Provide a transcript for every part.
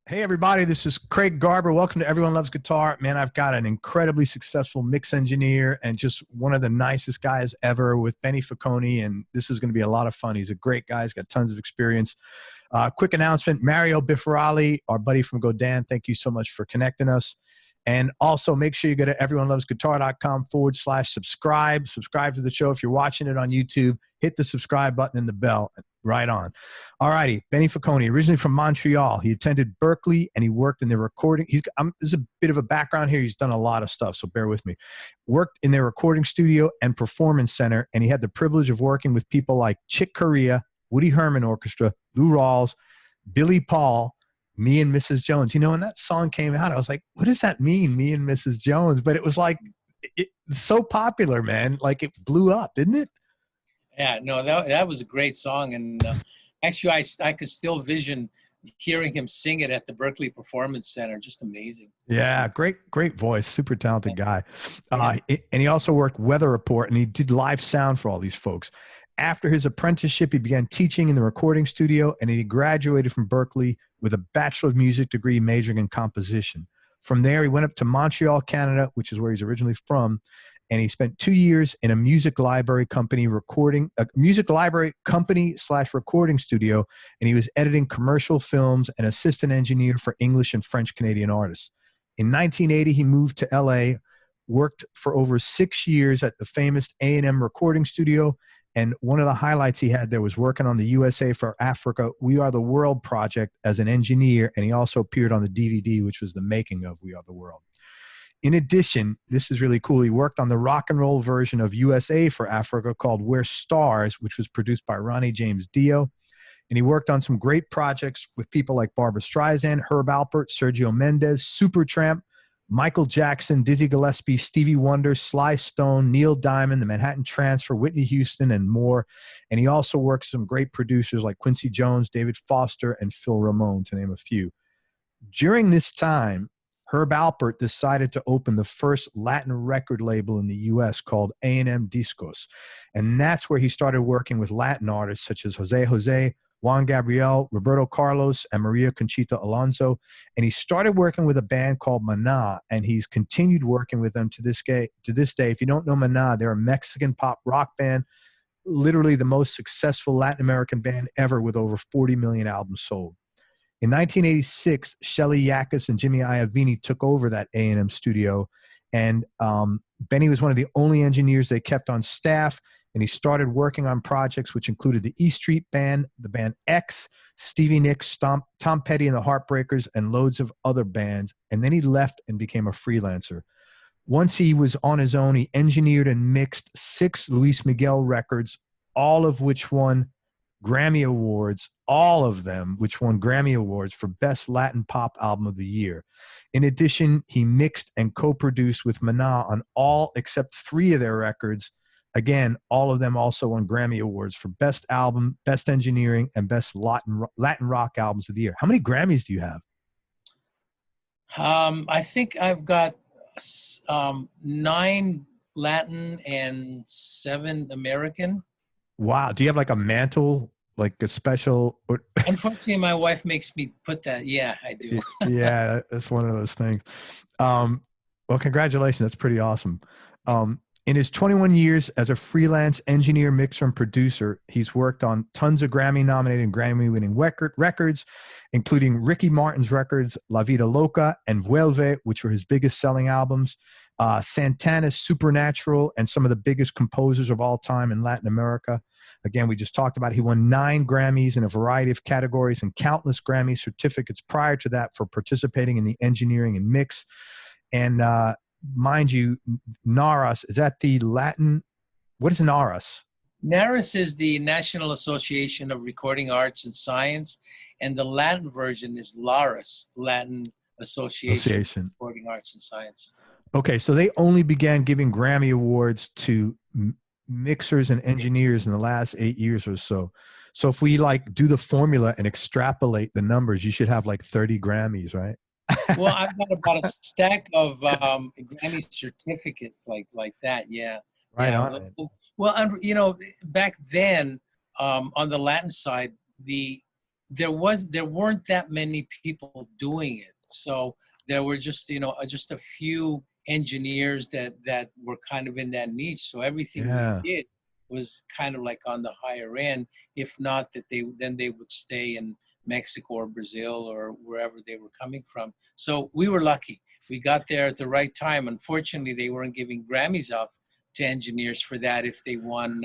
Hey everybody, this is Craig Garber. Welcome to Everyone Loves Guitar. Man, I've got an incredibly successful mix engineer and just one of the nicest guys ever with Benny Faccone, and this is going to be a lot of fun. He's a great guy. He's got tons of experience. Quick announcement, Mario Bifarali, our buddy from Godin, thank you so much for connecting us. And also make sure you go to everyonelovesguitar.com/subscribe. Subscribe to the show. If you're watching it on YouTube, hit the subscribe button and the bell. Right on. All righty. Benny Faccone, originally from Montreal. He attended Berkeley and he worked in their recording. There's a bit of a background here. He's done a lot of stuff, so bear with me. Worked in their recording studio and performance center, and he had the privilege of working with people like Chick Corea, Woody Herman Orchestra, Lou Rawls, Billy Paul, Me and Mrs. Jones. You know, when that song came out, I was like, what does that mean, Me and Mrs. Jones? But it was like, it's so popular, man. Like it blew up, didn't it? Yeah, no, that was a great song, and actually, I could still vision hearing him sing it at the Berkeley Performance Center. Just amazing. Yeah, great voice, super talented guy. And he also worked Weather Report, and he did live sound for all these folks. After his apprenticeship, he began teaching in the recording studio, and he graduated from Berkeley with a Bachelor of Music degree majoring in composition. From there, he went up to Montreal, Canada, which is where he's originally from, and he spent 2 years in a music library company recording / recording studio, and he was editing commercial films and assistant engineer for English and French Canadian artists. In 1980, he moved to LA, worked for over 6 years at the famous A&M recording studio, and one of the highlights he had there was working on the USA for Africa We Are the World project as an engineer, and he also appeared on the DVD, which was the making of We Are the World. In addition, this is really cool, he worked on the rock and roll version of USA for Africa called We're Stars, which was produced by Ronnie James Dio. And he worked on some great projects with people like Barbra Streisand, Herb Alpert, Sergio Mendes, Supertramp, Michael Jackson, Dizzy Gillespie, Stevie Wonder, Sly Stone, Neil Diamond, the Manhattan Transfer, Whitney Houston, and more. And he also worked with some great producers like Quincy Jones, David Foster, and Phil Ramone, to name a few. During this time, Herb Alpert decided to open the first Latin record label in the U.S. called A&M Discos. And that's where he started working with Latin artists such as Jose, Juan Gabriel, Roberto Carlos, and Maria Conchita Alonso. And he started working with a band called Maná, and he's continued working with them to this day. If you don't know Maná, they're a Mexican pop rock band, literally the most successful Latin American band ever with over 40 million albums sold. In 1986, Shelly Yakus and Jimmy Iovine took over that A&M studio, and Benny was one of the only engineers they kept on staff, and he started working on projects which included the E Street Band, the band X, Stevie Nicks, Tom Petty and the Heartbreakers, and loads of other bands, and then he left and became a freelancer. Once he was on his own, he engineered and mixed 6 Luis Miguel records, all of which won Grammy Awards, all of them which won Grammy Awards for Best Latin Pop Album of the Year. In addition, he mixed and co-produced with Maná on all except 3 of their records. Again, all of them also won Grammy Awards for Best Album, Best Engineering, and Best Latin Rock Albums of the Year. How many Grammys do you have? I think I've got 9 Latin and 7 American. Wow. Do you have like a mantle, like a special? Unfortunately, my wife makes me put that. Yeah, I do. Yeah, that's one of those things. Well, congratulations. That's pretty awesome. In his 21 years as a freelance engineer, mixer, and producer, he's worked on tons of Grammy-nominated and Grammy-winning records, including Ricky Martin's records, La Vida Loca and Vuelve, which were his biggest selling albums, Santana's Supernatural, and some of the biggest composers of all time in Latin America. Again, we just talked about it. He won 9 Grammys in a variety of categories and countless Grammy certificates prior to that for participating in the engineering and mix. And mind you, NARAS, is that the Latin? What is NARAS? NARAS is the National Association of Recording Arts and Science, and the Latin version is LARAS, Latin Association of Recording Arts and Science. Okay, so they only began giving Grammy Awards to mixers and engineers in the last 8 years or so. So if we like do the formula and extrapolate the numbers, you should have like 30 Grammys, right? Well, I've got about a stack of Grammy certificate like that. Yeah. Right yeah. on. Well, you know, back then on the Latin side, the there weren't that many people doing it. So there were just, you know, just a few engineers that were kind of in that niche. So everything Yeah. we did was kind of like on the higher end. If not, that they would stay in Mexico or Brazil or wherever they were coming from. So we were lucky. We got there at the right time. Unfortunately, they weren't giving Grammys out to engineers for that if they won.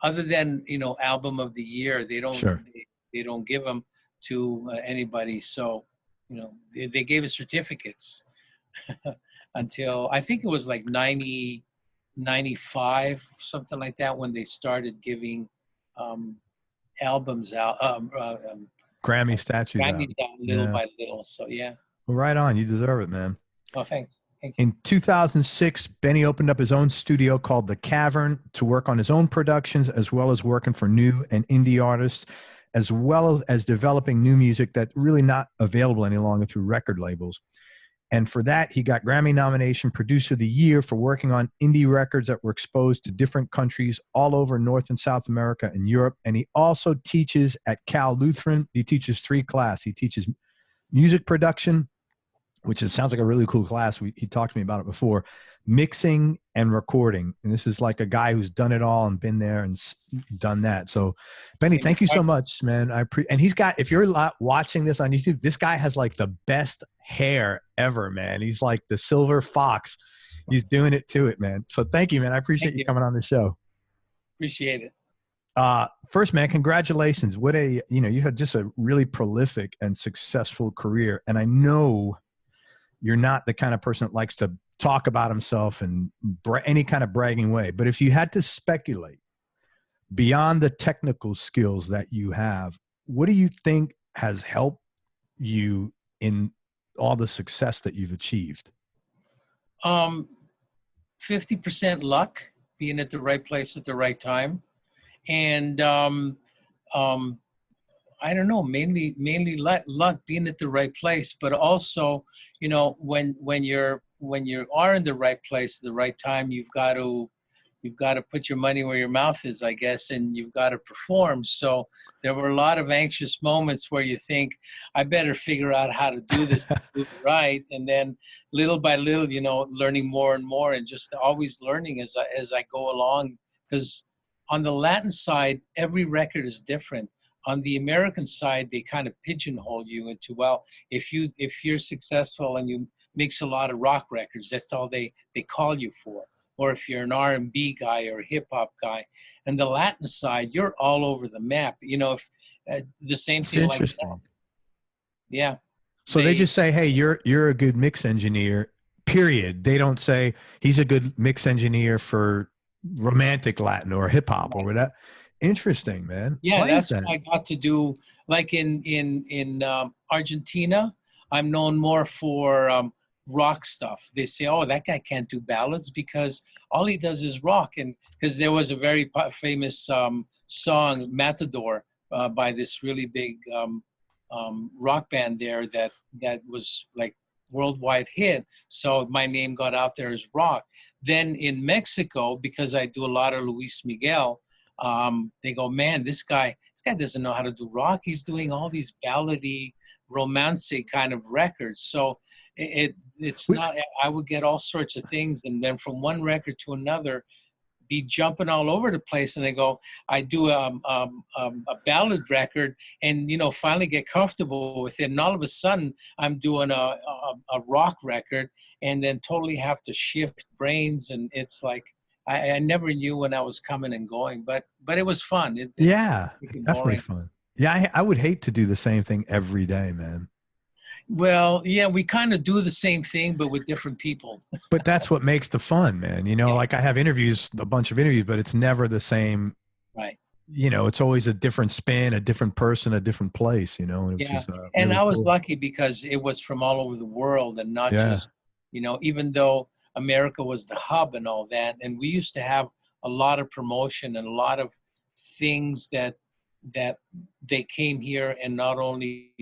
Other than, you know, album of the year, they don't Sure. they don't give them to anybody. So, you know, they gave us certificates until I think it was like 95, something like that, when they started giving albums out, Grammy statues out. Grammys out little by little. So yeah. Well, right on. You deserve it, man. Oh, thanks. Thank you. In 2006, Benny opened up his own studio called The Cavern to work on his own productions, as well as working for new and indie artists, as well as developing new music that's really not available any longer through record labels. And for that, he got Grammy nomination Producer of the Year for working on indie records that were exposed to different countries all over North and South America and Europe. And he also teaches at Cal Lutheran. He teaches 3 classes. He teaches music production, which sounds like a really cool class. He talked to me about it before. Mixing and recording. And this is like a guy who's done it all and been there and done that. So, Benny, thank you so much, man. And he's got, if you're watching this on YouTube, this guy has like the best hair ever, man. He's like the silver fox. He's doing it to it, man. So thank you, man. I appreciate you coming on the show. Appreciate it. First, man, congratulations. You had just a really prolific and successful career. And I know you're not the kind of person that likes to talk about himself in any kind of bragging way. But if you had to speculate beyond the technical skills that you have, what do you think has helped you in all the success that you've achieved? 50% luck, being at the right place at the right time. And I don't know, mainly luck, being at the right place, but also, you know, when you are in the right place at the right time, you've got to put your money where your mouth is, I guess, and you've got to perform. So there were a lot of anxious moments where you think, I better figure out how to do this do it right. And then little by little, you know, learning more and more, and just always learning as I go along. Because on the Latin side, every record is different. On the American side, they kind of pigeonhole you into, well, if you're successful and you mix a lot of rock records, that's all they call you for. Or if you're an R&B guy or a hip hop guy. And the Latin side, you're all over the map. You know, if the same thing like that. Yeah. So they just say, hey, you're a good mix engineer, period. They don't say he's a good mix engineer for romantic Latin or hip hop or whatever. Interesting, man. Yeah, that's what I got to do. Like in Argentina, I'm known more for rock stuff. They say, oh, that guy can't do ballads because all he does is rock. And because there was a very famous song, Matador, by this really big rock band there that was like worldwide hit. So my name got out there as rock. Then in Mexico, because I do a lot of Luis Miguel, they go, man, this guy doesn't know how to do rock. He's doing all these ballady, romantic kind of records. So it's not, I would get all sorts of things. And then from one record to another, be jumping all over the place. And I go, I do a ballad record and, you know, finally get comfortable with it. And all of a sudden I'm doing a rock record and then totally have to shift brains. And it's like, I never knew when I was coming and going, but it was fun. Definitely fun. Yeah, I would hate to do the same thing every day, man. Well, yeah, we kind of do the same thing, but with different people. But that's what makes the fun, man. You know, like I have a bunch of interviews, but it's never the same. Right. You know, it's always a different spin, a different person, a different place, you know. Which is, and I was lucky because it was from all over the world and not just, you know, even though America was the hub and all that. And we used to have a lot of promotion and a lot of things that they came here and not only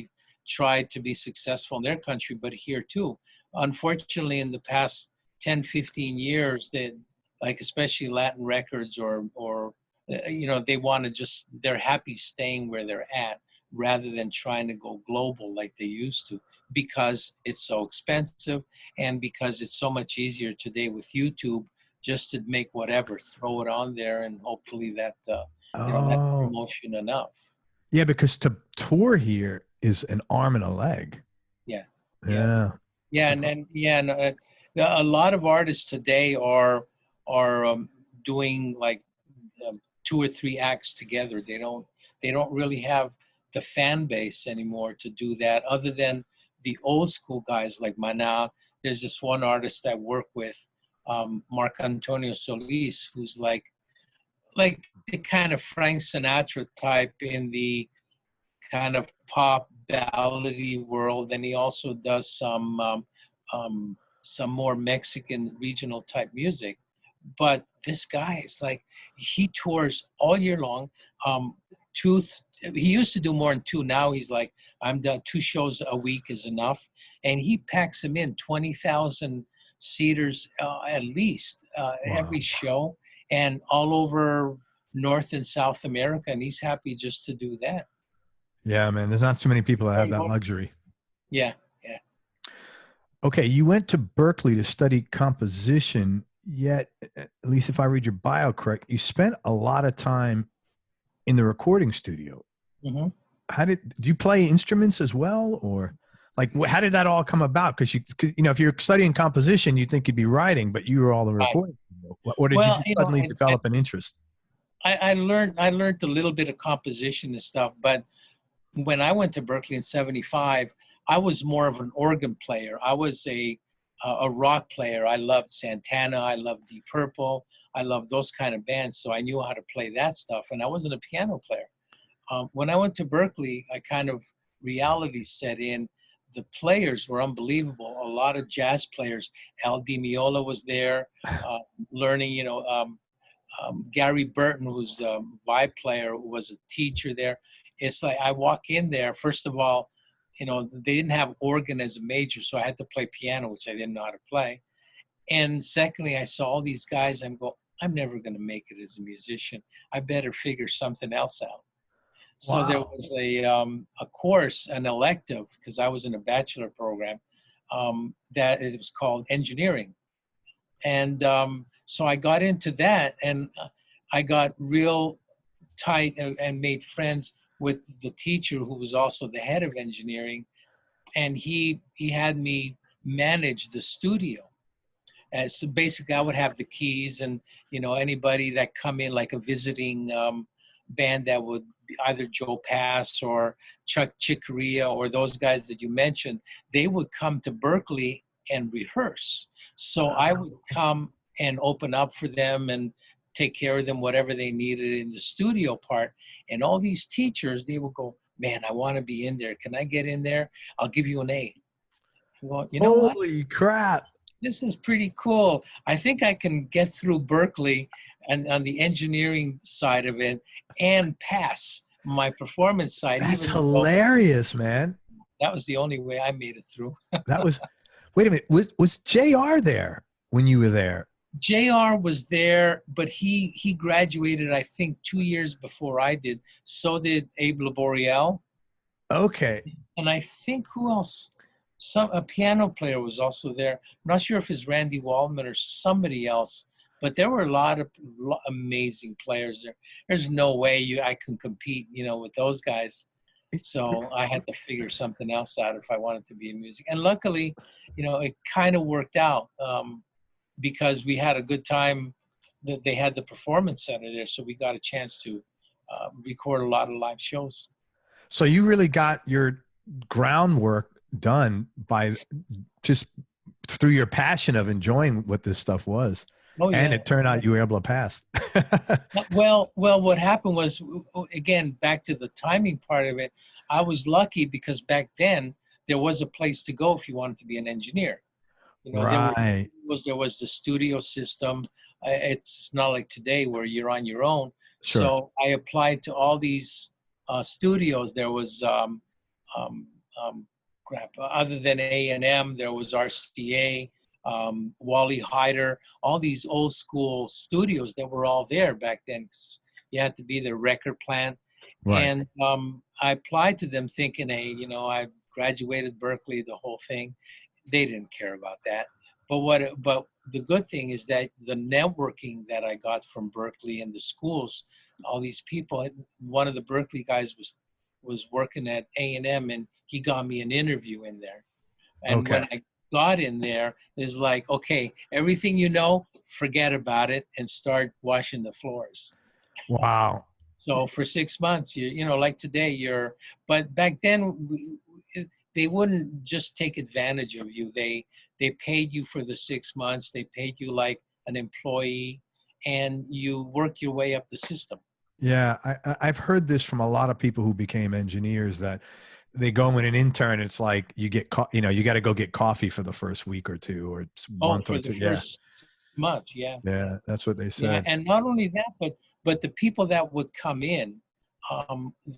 tried to be successful in their country, but here too. Unfortunately, in the past 10, 15 years, that like especially Latin records or they want to they're happy staying where they're at rather than trying to go global like they used to, because it's so expensive and because it's so much easier today with YouTube just to make whatever, throw it on there, and hopefully that, that's Oh, promotion enough. yeah, because to tour here is an arm and a leg. Yeah. Yeah. Yeah. Yeah. A lot of artists today are doing like 2 or 3 acts together. They don't really have the fan base anymore to do that, other than the old school guys like Maná. There's this one artist I work with, Mark Antonio Solis, who's like the kind of Frank Sinatra type in the kind of pop ballady world, and he also does some more Mexican regional type music. But this guy is like, he tours all year long. He used to do more than 2. Now he's like, I'm done. 2 shows a week is enough, and he packs them in 20,000 seaters at least every show, and all over North and South America, and he's happy just to do that. Yeah, man. There's not too many people that have that luxury. Yeah, yeah. Okay, you went to Berkeley to study composition, yet, at least if I read your bio correct, you spent a lot of time in the recording studio. Mm-hmm. Do you play instruments as well, or like how did that all come about? Because if you're studying composition, you'd think you'd be writing, but you were all the recording. Or did you suddenly develop an interest? I learned a little bit of composition and stuff, but when I went to Berkeley in '75, I was more of an organ player. I was a rock player. I loved Santana. I loved Deep Purple. I loved those kind of bands, so I knew how to play that stuff, and I wasn't a piano player. When I went to Berkeley, reality set in. The players were unbelievable. A lot of jazz players. Al Di Meola was there, learning, Gary Burton, who's a vibe player, was a teacher there. It's like I walk in there, first of all, they didn't have organ as a major, so I had to play piano, which I didn't know how to play. And secondly, I saw all these guys, I'm never going to make it as a musician. I better figure something else out. So there was a course, an elective, because I was in a bachelor program, that it was called engineering. And so I got into that, and I got real tight and made friends with the teacher, who was also the head of engineering. And he had me manage the studio. So basically I would have the keys, and, anybody that come in, like a visiting band that would be either Joe Pass or Chuck Chicoria or those guys that you mentioned, they would come to Berkeley and rehearse. So I would come and open up for them and take care of them, whatever they needed in the studio part. And all these teachers, they would go, man, I want to be in there. Can I get in there? I'll give you an A. Well, you know what? Holy crap. This is pretty cool. I think I can get through Berkeley and on the engineering side of it and pass my performance side. That's hilarious, man. That was the only way I made it through. Wait a minute. Was JR there when you were there? JR was there, but he graduated, I think, 2 years before I did. So did Abe Laboriel. Okay. And I think who else? A piano player was also there. I'm not sure if it's Randy Waldman or somebody else, but there were a lot of amazing players there. There's no way I can compete, with those guys. So I had to figure something else out if I wanted to be in music. And luckily, it kind of worked out because we had a good time. That they had the performance center there, so we got a chance to record a lot of live shows. So you really got your groundwork done by just through your passion of enjoying what this stuff was. Oh, yeah. And it turned out you were able to pass. Well, what happened was, again, back to the timing part of it, I was lucky because back then there was a place to go if you wanted to be an engineer. Right. There was the studio system. It's not like today where you're on your own. Sure. So I applied to all these studios. There was other than A&M, there was RCA, Wally Hyder, all these old school studios that were all there back then. you had to be the record plant. Right. And I applied to them thinking, hey, I graduated Berkeley, the whole thing. They didn't care about that. But the good thing is that the networking that I got from Berkeley and the schools, all these people, one of the Berkeley guys was working at A&M, and he got me an interview in there. And when I got in there, it's like, okay, everything forget about it and start washing the floors. Wow. So for 6 months, like today, but back then they wouldn't just take advantage of you. They paid you for the 6 months. They paid you like an employee, and you work your way up the system. Yeah, I've heard this from a lot of people who became engineers, that they go in an intern. It's like you get, you got to go get coffee for the first week or two, or month or two. For the first month, yeah. Yeah, that's what they said. Yeah, and not only that, but the people that would come in,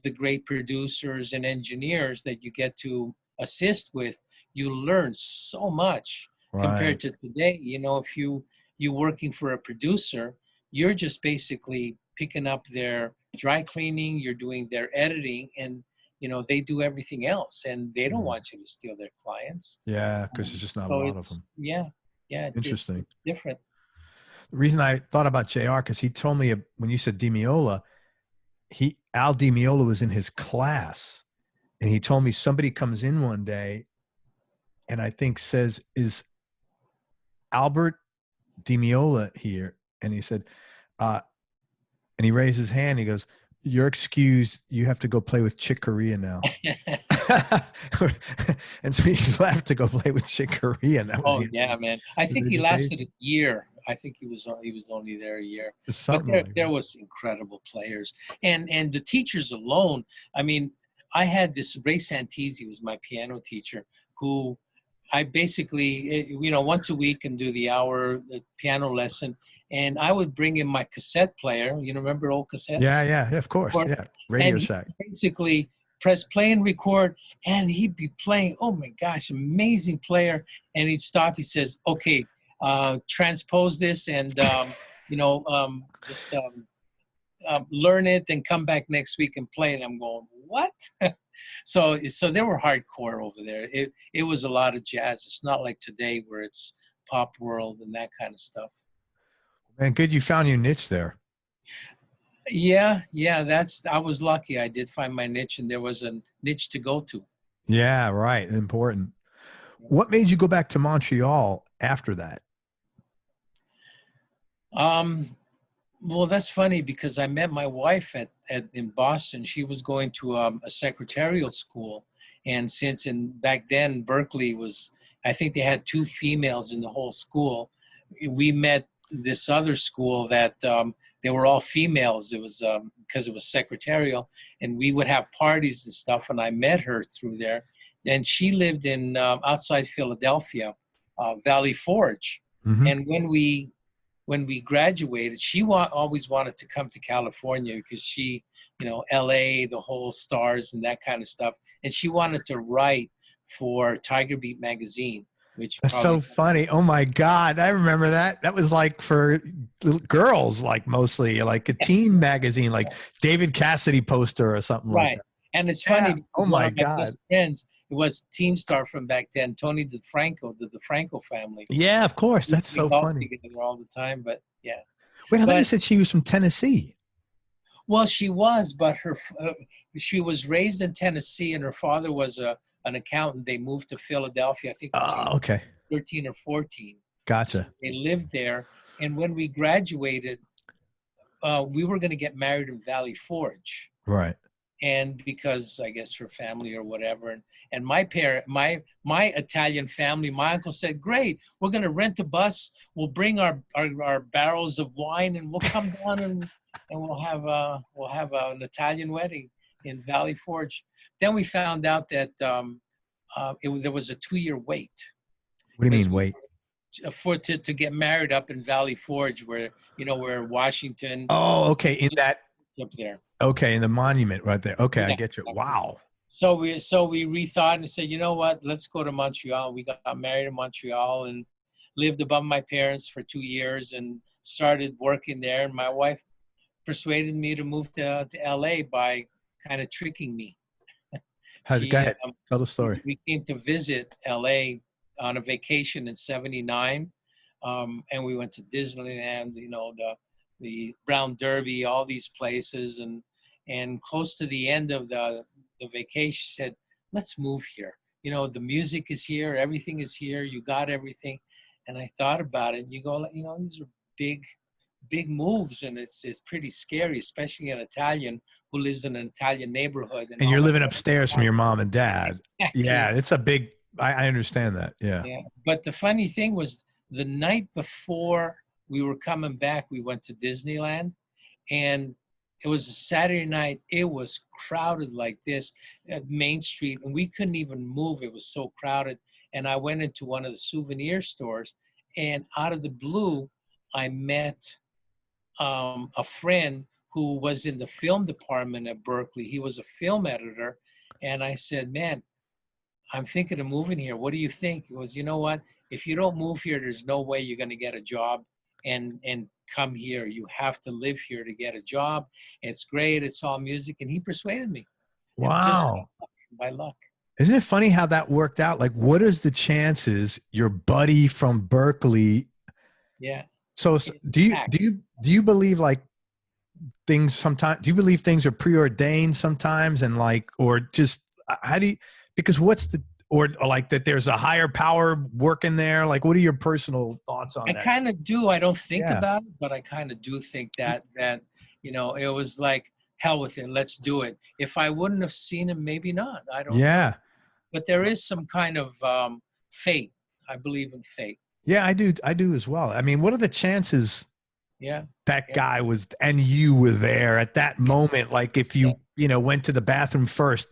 the great producers and engineers that you get to assist with, you learn so much compared to today. If you working for a producer, you're just basically picking up their dry cleaning, you're doing their editing, and they do everything else, and they don't want you to steal their clients. Yeah, because there's just not a lot of them. Yeah, Interesting. It's different. The reason I thought about JR, because he told me when you said DiMeola, Al DiMeola was in his class, and he told me somebody comes in one day and I think says, "Is Albert DiMeola here?" And he said, and he raised his hand. He goes, "You're excused. You have to go play with Chick Corea now." And so he left to go play with Chick Corea. And that was man. I think he lasted a year. I think he was only there a year. But there was incredible players. And the teachers alone, I mean, I had this Ray Santisi was my piano teacher, who I basically, once a week and do the hour piano lesson. And I would bring in my cassette player. Remember old cassettes? Yeah, of course. Yeah, Radio Shack. Basically press play and record, and he'd be playing. Oh my gosh, amazing player! And he'd stop. He says, "Okay, transpose this, and learn it, and come back next week and play." And I'm going, "What?" So they were hardcore over there. It was a lot of jazz. It's not like today where it's pop world and that kind of stuff. Man, good you found your niche there. Yeah, I was lucky. I did find my niche, and there was a niche to go to. Yeah, right. Important. What made you go back to Montreal after that? Well, that's funny, because I met my wife in Boston. She was going to a secretarial school, and back then Berkeley was, I think they had 2 females in the whole school. We met this other school that they were all females. It was because it was secretarial, and we would have parties and stuff. And I met her through there, and she lived in outside Philadelphia, Valley Forge. Mm-hmm. And when we graduated, she always wanted to come to California because she, LA, the whole stars and that kind of stuff. And she wanted to write for Tiger Beat magazine. That's so funny. Oh my God. I remember that. That was like for girls, like mostly like a teen magazine, like David Cassidy poster or something like that. And it's funny. Yeah. Oh my God. Friends, it was Teen Star from back then, Tony DeFranco, the DeFranco family. Yeah, of course. That's so funny. Together all the time, but yeah. Wait, I thought you said she was from Tennessee. Well, she was, but she was raised in Tennessee, and her father was an accountant. They moved to Philadelphia, I think it was 13 or 14. Gotcha. So they lived there. And when we graduated, we were going to get married in Valley Forge. Right. And because I guess her family or whatever. And my my Italian family, my uncle said, "Great, we're going to rent a bus. We'll bring our barrels of wine, and we'll come down and we'll have an Italian wedding in Valley Forge." Then we found out that there was a 2-year wait. What do you mean wait? To get married up in Valley Forge, where where Washington. Oh, okay. In that up there. Okay, in the monument right there. Okay, yeah, I get you. Wow. So we rethought and said, you know what? Let's go to Montreal. We got married in Montreal and lived above my parents for 2 years and started working there. And my wife persuaded me to move to LA by kind of tricking me. Go ahead. Tell the story. We came to visit LA on a vacation in '79, and we went to Disneyland, you know, the Brown Derby, all these places, and close to the end of the vacation, she said, "Let's move here. You know, the music is here, everything is here. You got everything." And I thought about it. And you go, you know, these are big moves, and it's pretty scary, especially an Italian who lives in an Italian neighborhood. And you're living upstairs from your mom and dad. Exactly. Yeah, it's a big. I understand that. Yeah. Yeah. But the funny thing was, the night before we were coming back, we went to Disneyland, and it was a Saturday night. It was crowded like this at Main Street, and we couldn't even move. It was so crowded. And I went into one of the souvenir stores, and out of the blue, I met a friend who was in the film department at Berkeley. He was a film editor. And I said, "Man, I'm thinking of moving here. What do you think?" He goes, "You know what? If you don't move here, there's no way you're going to get a job and come here. You have to live here to get a job. It's great. It's all music." And he persuaded me. Wow. Just by luck. Isn't it funny how that worked out? Like, what is the chances your buddy from Berkeley? Yeah. So do you believe like things sometimes? Do you believe things are preordained sometimes, and like, or just how do you? Because what's the or like that? There's a higher power working there. Like, what are your personal thoughts on that? I kind of do. I don't think about it, but I kind of do think that you know, it was like, hell with it. Let's do it. If I wouldn't have seen him, maybe not. I don't. Yeah. know. But there is some kind of fate. I believe in fate. Yeah, I do as well. I mean, what are the chances that guy was and you were there at that moment? Like if you, you know, went to the bathroom first,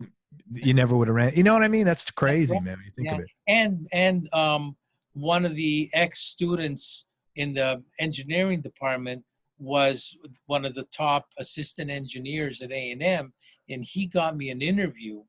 you never would have ran. You know what I mean? That's crazy, man. When you think of it. And one of the ex-students in the engineering department was one of the top assistant engineers at A&M, and he got me an interview.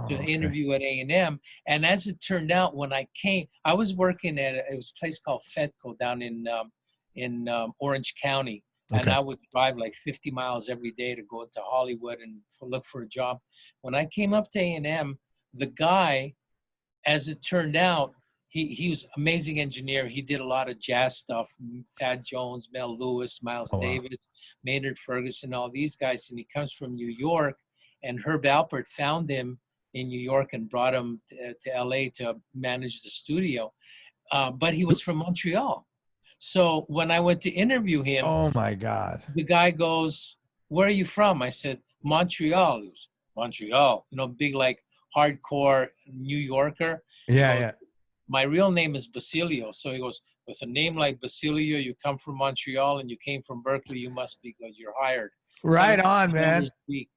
To interview at A&M. And as it turned out, when I came, I was working at it was a place called Fedco down in Orange County. Okay. And I would drive like 50 miles every day to go to Hollywood and look for a job. When I came up to A&M, the guy, as it turned out, he was an amazing engineer. He did a lot of jazz stuff, Thad Jones, Mel Lewis, Miles Davis, Maynard Ferguson, all these guys. And he comes from New York. And Herb Alpert found him in New York and brought him to LA to manage the studio. But he was from Montreal. So when I went to interview him, oh my God, the guy goes, "Where are you from?" I said, "Montreal." He was, "Montreal," you know, big, like hardcore New Yorker. Yeah. "My real name is Basilio." So he goes, "With a name like Basilio, you come from Montreal and you came from Berkeley, you must be good. You're hired." Right on, man.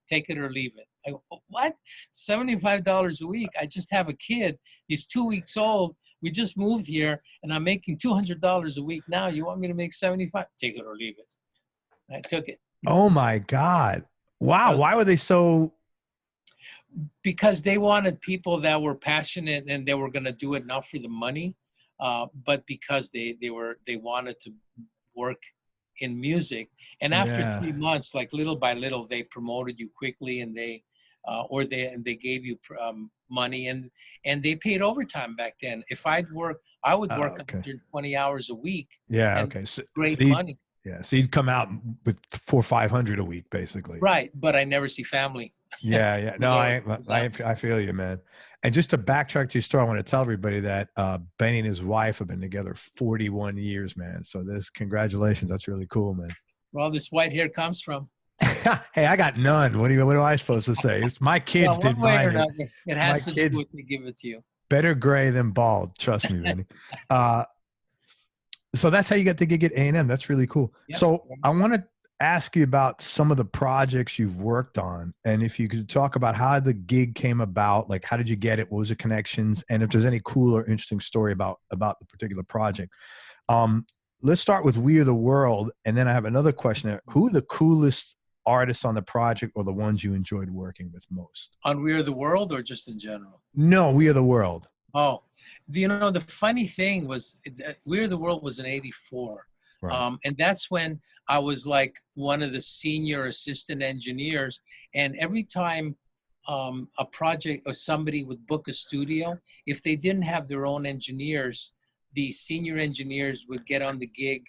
Take it or leave it. I go, "What? $75 a week? I just have a kid. He's 2 weeks old. We just moved here, and I'm making $200 a week now. You want me to make 75? Take it or leave it." I took it. Oh my God! Wow. Why were they so? Because they wanted people that were passionate and they were going to do it not for the money, but because they wanted to work in music. And after 3 months, like little by little, they promoted you quickly, and they gave you money, and they paid overtime back then. If I'd work, I would work 120 hours a week. Yeah. Okay. So great money. Yeah. So you'd come out with $400 or $500 a week, basically. Right. But I never see family. Yeah. No, I feel you, man. And just to backtrack to your story, I want to tell everybody that Benny and his wife have been together 41 years, man. So congratulations. That's really cool, man. Well, this white hair comes from. Hey, I got none. What am I supposed to say? It's my kids did mine. It has to do with they give it to you. Better gray than bald. Trust me, Benny. So that's how you got the gig at A&M. That's really cool. Yep. So I want to ask you about some of the projects you've worked on, and if you could talk about how the gig came about, like how did you get it, what was the connections, and if there's any cool or interesting story about the particular project. Let's start with We Are the World, and then I have another question. Who are the coolest artists on the project, or the ones you enjoyed working with most? On We Are the World, or just in general? No, We Are the World. Oh, you know, the funny thing was, We Are the World was in '84. Right. And that's when I was like one of the senior assistant engineers. And every time a project or somebody would book a studio, if they didn't have their own engineers, the senior engineers would get on the gig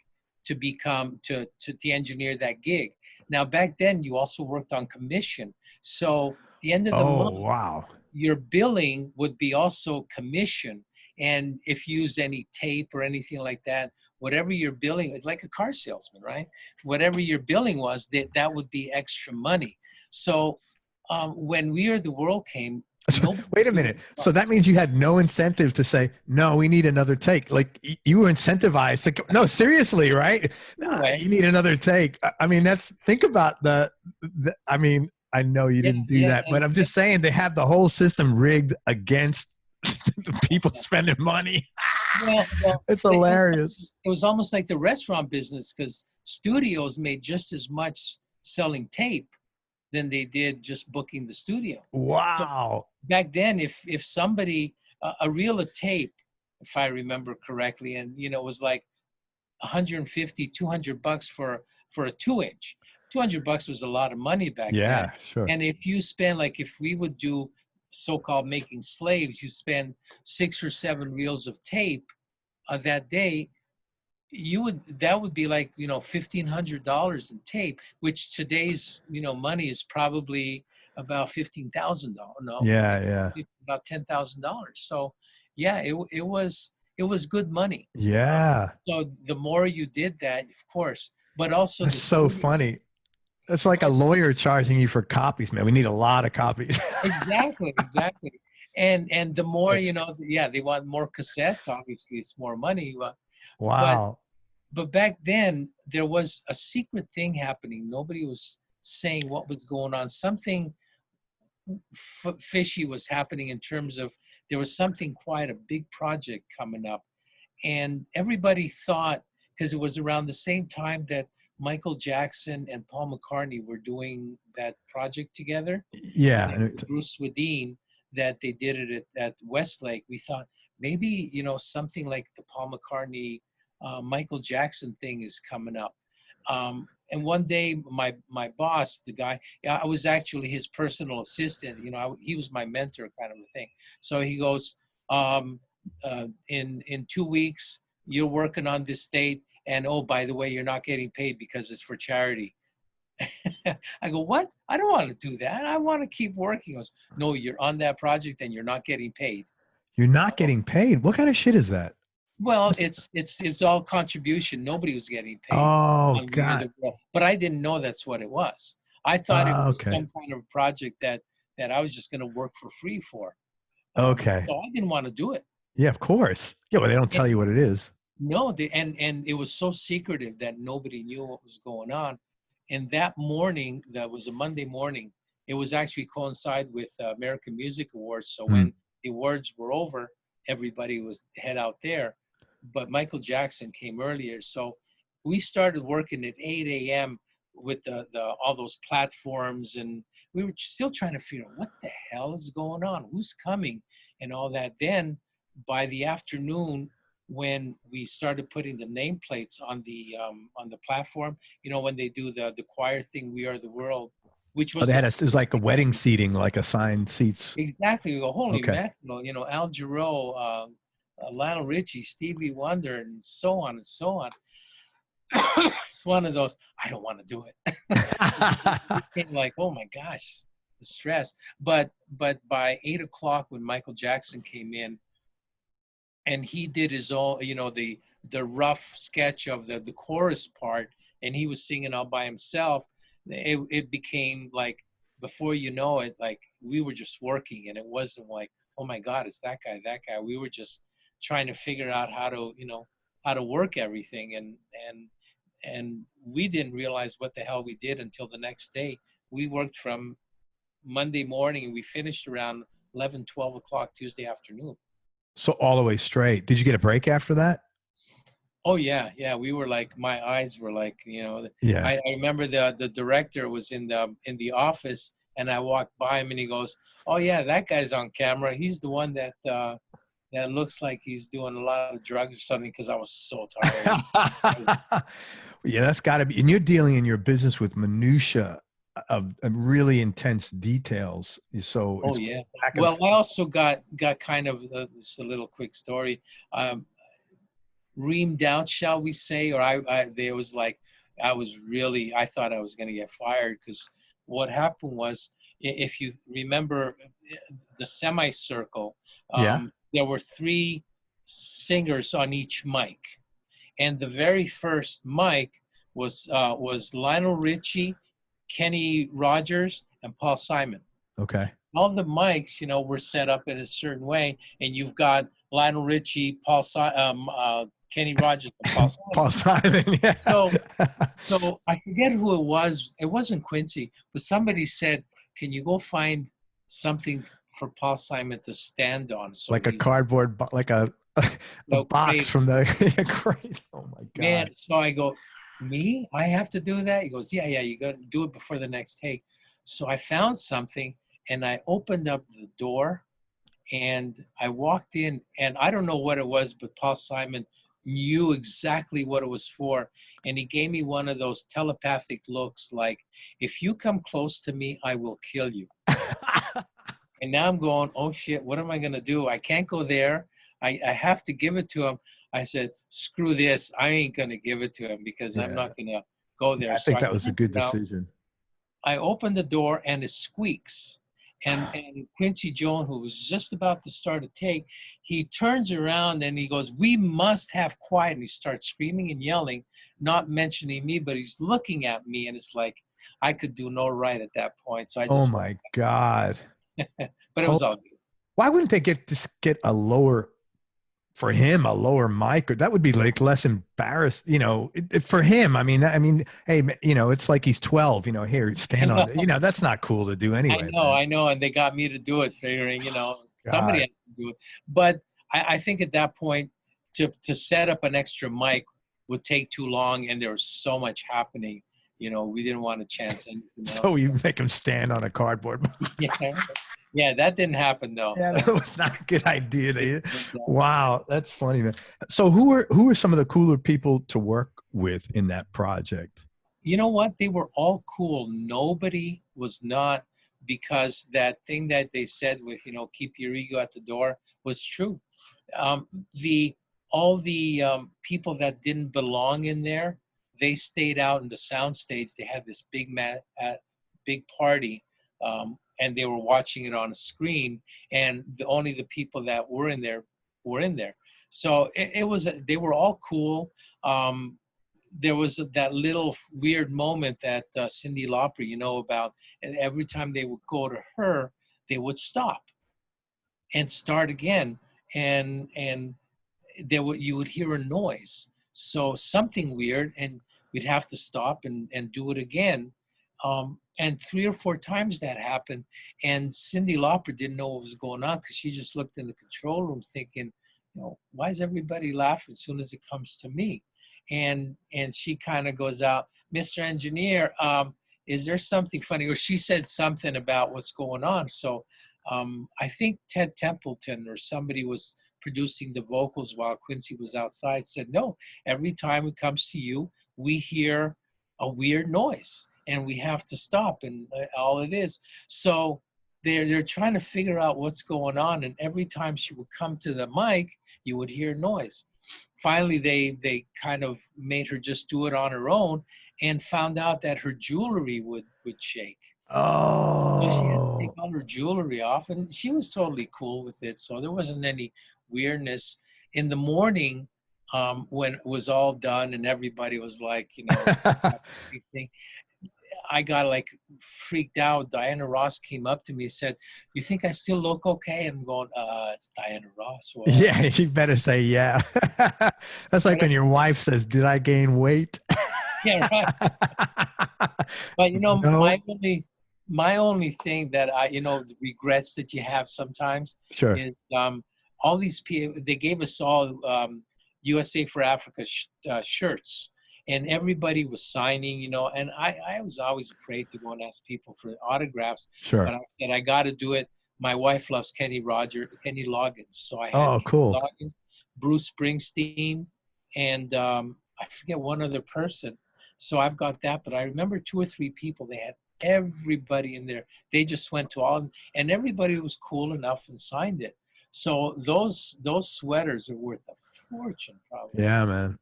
to become to engineer that gig. Now back then you also worked on commission. So the end of the Oh, month, wow. your billing would be also commission. And if you use any tape or anything like that, whatever your billing, it's like a car salesman, right? Whatever your billing was, that would be extra money. So when We Are the World came, Wait a minute. So that means you had no incentive to say, no, we need another take. Like you were incentivized to go, no, seriously, right? No, you need another take. I mean, think about the I mean, I know you didn't do that, but I'm just saying they have the whole system rigged against the people spending money. Well, it's hilarious. It was almost like the restaurant business, because studios made just as much selling tape than they did just booking the studio. Wow. So back then, if somebody, a reel of tape, if I remember correctly, and it was like 150, 200 bucks for a 2-inch. 200 bucks was a lot of money back then. Yeah, sure. And if you spend, like if we would do so-called making slaves, you spend 6 or 7 reels of tape that day, that would be like $1,500 in tape, which today's money is probably about $15,000. No, yeah, about $10,000. So yeah, it was good money. Yeah. So the more you did that, of course, but also that's so funny. It's like a lawyer charging you for copies, man. We need a lot of copies. Exactly. And the more, they want more cassettes. Obviously, it's more money. Wow. But back then, there was a secret thing happening. Nobody was saying what was going on. Something fishy was happening in terms of there was something quite a big project coming up. And everybody thought, because it was around the same time that Michael Jackson and Paul McCartney were doing that project together. Yeah. And Bruce Swedien, that they did it at Westlake. We thought maybe, something like the Paul McCartney, Michael Jackson thing is coming up. And one day my boss, the guy, I was actually his personal assistant, he was my mentor kind of a thing. So he goes, in 2 weeks, you're working on this date. And oh, by the way, you're not getting paid because it's for charity. I go, what? I don't want to do that. I want to keep working. He goes, no, you're on that project and you're not getting paid. You're not getting paid? What kind of shit is that? Well, it's all contribution. Nobody was getting paid. Oh, God. But I didn't know that's what it was. I thought it was okay. some kind of project that I was just going to work for free for. Okay. So I didn't want to do it. Yeah, of course. Yeah, well, they don't tell you what it is. No, and it was so secretive that nobody knew what was going on. And that morning, that was a Monday morning, it was actually coincide with American Music Awards. So when the awards were over, everybody was head out there. But Michael Jackson came earlier. So we started working at 8 a.m. with the all those platforms. And we were still trying to figure out what the hell is going on? Who's coming? And all that. Then by the afternoon, when we started putting the nameplates on the platform, when they do the choir thing, We Are the World, which was it was like a wedding seating, like assigned seats. Exactly. We go, holy mackerel, Al Jarreau, Lionel Richie, Stevie Wonder, and so on and so on. It's one of those, I don't want to do it. It's like, oh my gosh, the stress. But by 8 o'clock when Michael Jackson came in, and he did his own, the rough sketch of the chorus part, and he was singing all by himself. It became like, before you know it, like we were just working, and it wasn't like, oh my God, it's that guy. We were just trying to figure out how to work everything, and we didn't realize what the hell we did until the next day. We worked from Monday morning, and we finished around 11, 12 o'clock Tuesday afternoon. So all the way straight. Did you get a break after that? Oh yeah. We were like, my eyes were like, Yeah. I remember the director was in the office, and I walked by him, and he goes, "Oh yeah, that guy's on camera. He's the one that that looks like he's doing a lot of drugs or something, because I was so tired. Yeah, that's got to be. And you're dealing in your business with minutia of really intense details. So Oh it's yeah. back and Well, forth. I also got kind of just a little quick story. Reamed out, shall we say, or there was like, I thought I was going to get fired, because what happened was, if you remember the semicircle, Yeah. there were three singers on each mic, and the very first mic was Lionel Richie, Kenny Rogers, and Paul Simon. Okay. All the mics, were set up in a certain way, and you've got Lionel Richie, Kenny Rogers, and Paul Simon. Paul Simon. Yeah. So I forget who it was. It wasn't Quincy, but somebody said, "Can you go find something for Paul Simon to stand on?" So like a cardboard, like a box great. from the great. Oh my God. Man, so I go, "Me? I have to do that?" He goes, "Yeah, you got to do it before the next take." So I found something, and I opened up the door, and I walked in, and I don't know what it was, but Paul Simon knew exactly what it was for, and he gave me one of those telepathic looks, like, "If you come close to me, I will kill you." And now I'm going, "Oh shit, what am I gonna do? I can't go there. I have to give it to him." I said, "Screw this, I ain't gonna give it to him, because I'm Yeah. not gonna go there." I So think that was a good now, decision. I opened the door, and it squeaks. And Quincy Jones, who was just about to start a take, he turns around and he goes, "We must have quiet." And he starts screaming and yelling, not mentioning me, but he's looking at me. And it's like, I could do no right at that point. So I Oh just my God. but it was all good. Why wouldn't they get a lower, for him, a lower mic? Or that would be like less embarrassed, for him. Hey, it's like he's 12, here, stand on it. That's not cool to do anyway. I know. And they got me to do it, figuring, somebody God. had to do it. But I think at that point, to set up an extra mic would take too long, and there was so much happening. We didn't want to chance anything else. So you make him stand on a cardboard box. Yeah, that didn't happen though. Yeah, So. that was not a good idea. Wow, that's funny, man. So who are some of the cooler people to work with in that project? You know what? They were all cool. Nobody was not, because that thing that they said with, keep your ego at the door was true. Um, all the people that didn't belong in there, they stayed out in the sound stage. They had this big party, and they were watching it on a screen, and only the people that were in there were in there. So they were all cool. There was that little weird moment that Cyndi Lauper, about, and every time they would go to her, they would stop and start again, and you would hear a noise, so something weird, and we'd have to stop and do it again, and 3 or 4 times that happened, and Cyndi Lauper didn't know what was going on, because she just looked in the control room thinking, why is everybody laughing as soon as it comes to me? And she kind of goes out, "Mr. Engineer, is there something funny?" Or she said something about what's going on. So I think Ted Templeton or somebody was producing the vocals while Quincy was outside, said, "No, every time it comes to you, we hear a weird noise and we have to stop." And all it is. So they're trying to figure out what's going on. And every time she would come to the mic, you would hear noise. Finally, they kind of made her just do it on her own, and found out that her jewelry would shake. So she had to take Oh, all her jewelry off, and she was totally cool with it. So there wasn't any weirdness. In the morning, when it was all done and everybody was like, I got like freaked out. Diana Ross came up to me and said, "You think I still look okay?" And I'm going, "It's Diana Ross." Well, yeah, you better say yeah. That's like when your wife says, "Did I gain weight?" yeah, right. But No. my only thing that the regrets that you have sometimes Sure. is all these people. They gave us all USA for Africa shirts, and everybody was signing, and I was always afraid to go and ask people for autographs. Sure. But I said, I got to do it. my wife loves Kenny Loggins. So I had Oh, Kenny cool. Loggins, Bruce Springsteen, and I forget one other person. So I've got that, but I remember 2 or 3 people. They had everybody in there. They just went to all, and everybody was cool enough and signed it. So those sweaters are worth a fortune, probably. Yeah, man.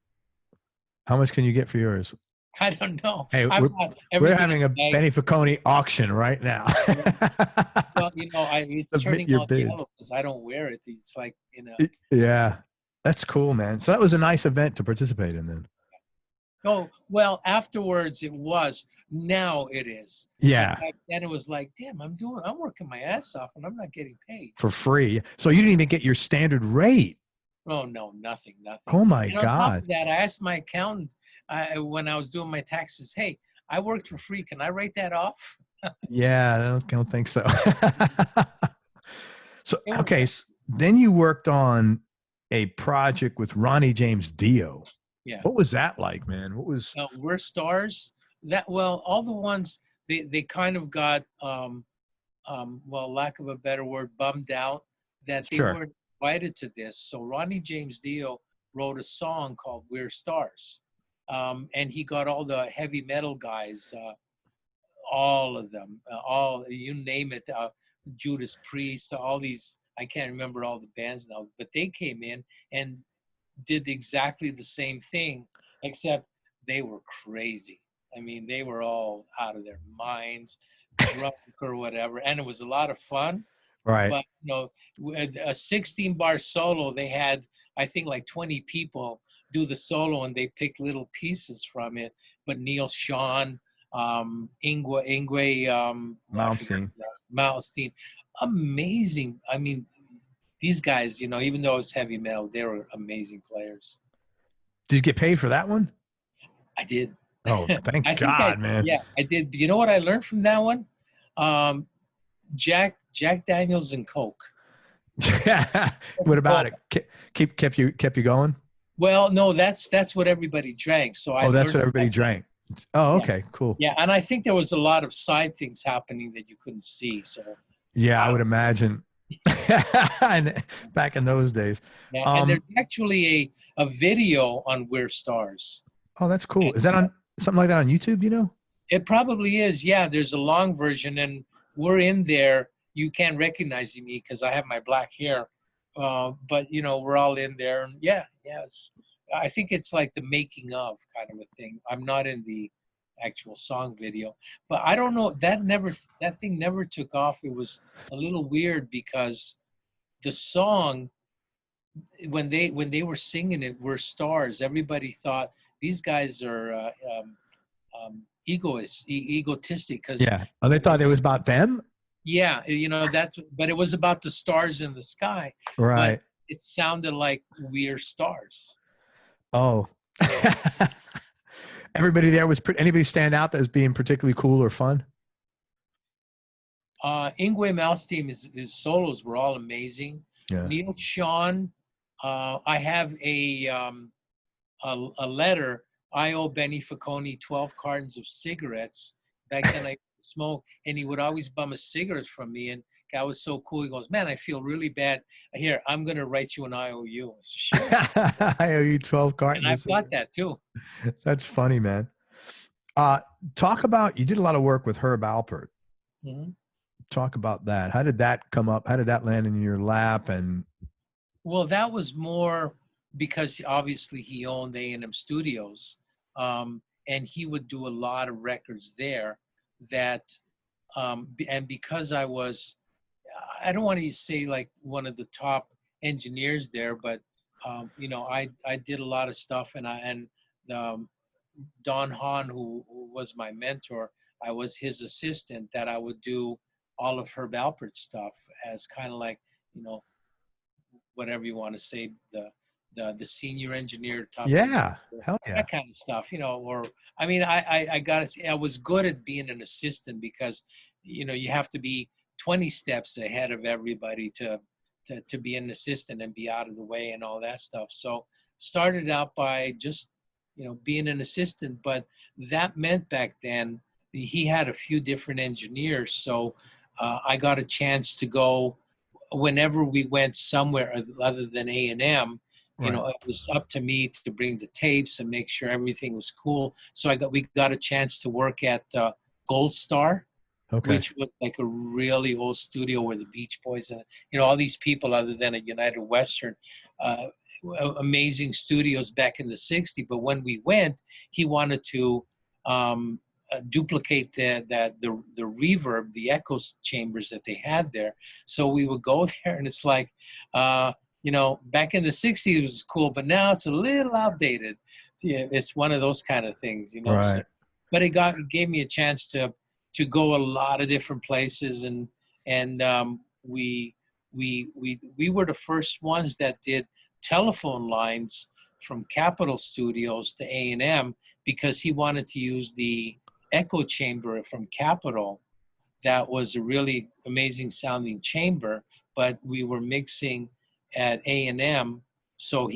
How much can you get for yours? I don't know. Hey, I've got we're everything having in a the bag. Benny Faccone auction right now. Well, it's Submit turning your all bids. yellow because I don't wear it. It's like, Yeah, that's cool, man. So that was a nice event to participate in then. Oh, well, afterwards it was. Now it is. But Yeah, back then it was like, damn, I'm working my ass off and I'm not getting paid. for free. So you didn't even get your standard rate. Oh, no, nothing. Oh my And on top God. of that, I asked my accountant when I was doing my taxes, hey, I worked for free. Can I write that off? Yeah, I don't think so. So, It was, okay. Then you worked on a project with Ronnie James Dio. yeah. What was that like, man? What was, We're stars. All the ones, they kind of got, well, lack of a better word, bummed out that they sure. weren't invited to this. So Ronnie James Dio wrote a song called "We're Stars," and he got all the heavy metal guys, all of them, all you name it, Judas Priest, all these. I can't remember all the bands now, but they came in and did exactly the same thing, except they were crazy. I mean, they were all out of their minds, drunk or whatever, and it was a lot of fun. Right. But with a 16-bar solo, they had, I think, like 20 people do the solo, and they picked little pieces from it. But Neil Sean, Ingwe, Malmsteen. Malmsteen, amazing. I mean, these guys, even though it's heavy metal, they were amazing players. Did you get paid for that one? I did. Oh, thank I think God, man. yeah, I did. You know what I learned from that one? Jack Daniels and Coke. What about it? Kept you going? Well, no, that's what everybody drank. So I That's learned what everybody that. drank. Oh, Yeah. okay, cool. Yeah, and I think there was a lot of side things happening that you couldn't see. So Yeah, I would imagine. And back in those days. yeah, and there's actually a video on We're Stars. Oh, that's cool. Is that on something like that on YouTube, you know? It probably is. Yeah, there's a long version, and we're in there. You can't recognize me because I have my black hair, but we're all in there. And I think it's like the making of kind of a thing. I'm not in the actual song video, but I don't know. That thing never took off. It was a little weird because the song, when they were singing it, "We're Stars," everybody thought these guys are egotistic because Yeah. Oh, they thought it was about them? yeah, but it was about the stars in the sky. Right. But it sounded like "We're Stars." Oh. Everybody there was anybody stand out that was being particularly cool or fun? Ingwe Malmsteen, his solos were all amazing. Yeah. Neil Sean, I have a letter. I owe Benny Faccone 12 cartons of cigarettes. Back then I smoked, and he would always bum a cigarette from me. And guy was so cool. He goes, "Man, I feel really bad. Here, I'm gonna write you an IOU." I said, "Sure." I owe you 12 cartons. And I've got that too. That's funny, man. Talk about, you did a lot of work with Herb Alpert. Mm-hmm. Talk about that. How did that come up? How did that land in your lap? And well, that was more because obviously he owned A&M Studios, and he would do a lot of records there. And because I don't want to say like one of the top engineers there, but I did a lot of stuff, and Don Hahn, who was my mentor, I was his assistant. That I would do all of Herb Alpert's stuff as kind of like whatever you want to say, the senior engineer, top yeah, hell yeah, that kind of stuff, or I mean, I gotta say I was good at being an assistant because you have to be 20 steps ahead of everybody to be an assistant and be out of the way and all that stuff. So started out by just being an assistant, but that meant back then he had a few different engineers. So I got a chance to go whenever we went somewhere other than A&M. You know, Right. it was up to me to bring the tapes and make sure everything was cool. So we got a chance to work at Gold Star, Okay. which was like a really old studio where the Beach Boys and, you know, all these people other than a United Western, uh, amazing studios back in the 60s. But when we went, he wanted to duplicate the reverb, the echo chambers that they had there. So we would go there, and it's like, you know, back in the 60s it was cool, but now it's a little outdated. Yeah, it's one of those kind of things, you know. So, Right. but it gave me a chance to go a lot of different places, and we were the first ones that did telephone lines from Capitol Studios to A&M, because he wanted to use the echo chamber from Capitol. That was a really amazing sounding chamber, but we were mixing at A&M, so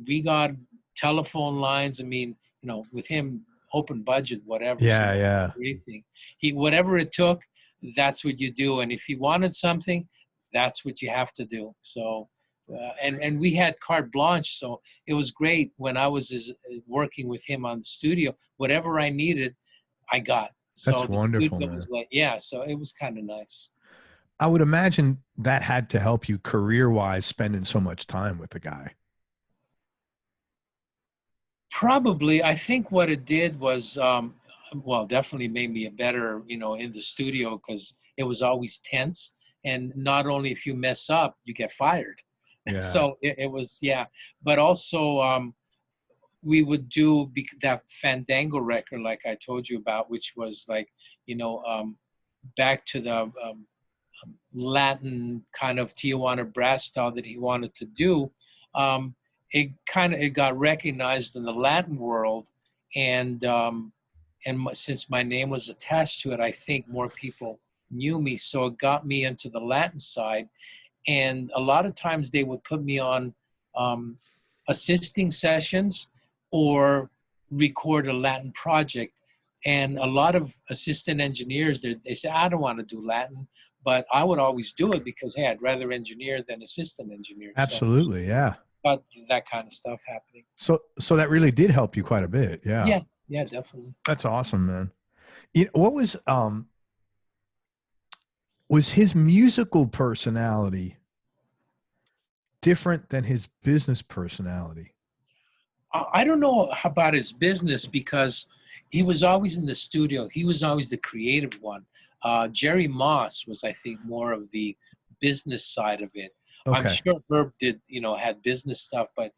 we got telephone lines. I mean, you know, with him, open budget, whatever. Yeah, So yeah. anything, whatever it took, that's what you do. And if he wanted something, that's what you have to do. So, and we had carte blanche, so it was great when I was working with him on the studio. Whatever I needed, I got. That's So the wonderful, studio was man. like, yeah. So it was kind of nice. I would imagine that had to help you career-wise, spending so much time with the guy. Probably, I think what it did was, well, definitely made me a better, you know, in the studio, because it was always tense. And not only if you mess up, you get fired. Yeah. So it was, yeah. But also, we would do that Fandango record, like I told you about, which was like, you know, back to the Latin kind of Tijuana brass style that he wanted to do. It got recognized in the Latin world, and since my name was attached to it, I think more people knew me, so it got me into the Latin side. And a lot of times they would put me on assisting sessions or record a Latin project. And a lot of assistant engineers, they say, I don't want to do Latin, but I would always do it because, hey, I'd rather engineer than assistant engineer. So Absolutely. Yeah. got that kind of stuff happening. So that really did help you quite a bit. Yeah. Yeah, yeah, definitely. That's awesome, man. You know, what was his musical personality different than his business personality? I don't know about his business, because he was always in the studio. He was always the creative one. Jerry Moss was, I think, more of the business side of it. I'm Okay. sure Herb did, you know, had business stuff, but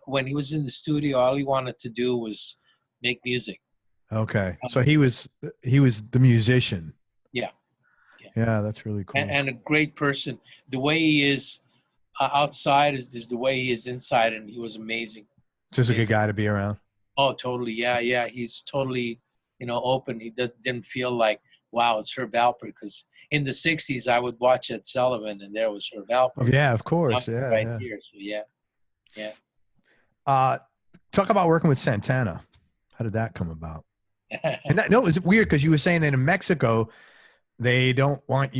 when he was in the studio, all he wanted to do was make music. Okay. So Um, he was the musician. yeah, yeah, Yeah, that's really cool. and a great person. The way he is outside is the way he is inside, and he was amazing. Just a good Amazing. guy to be around. Oh, totally. Yeah, yeah. He's totally, you know, open. He didn't feel like, wow, it's Herb Alpert. Because in the 60s, I would watch Ed Sullivan, and there was Herb Oh, Alpert. yeah, of Now course. he's Yeah, right yeah. here. So, yeah, yeah. Uh, talk about working with Santana. How did that come about? And no, it was weird because you were saying that in Mexico, they don't think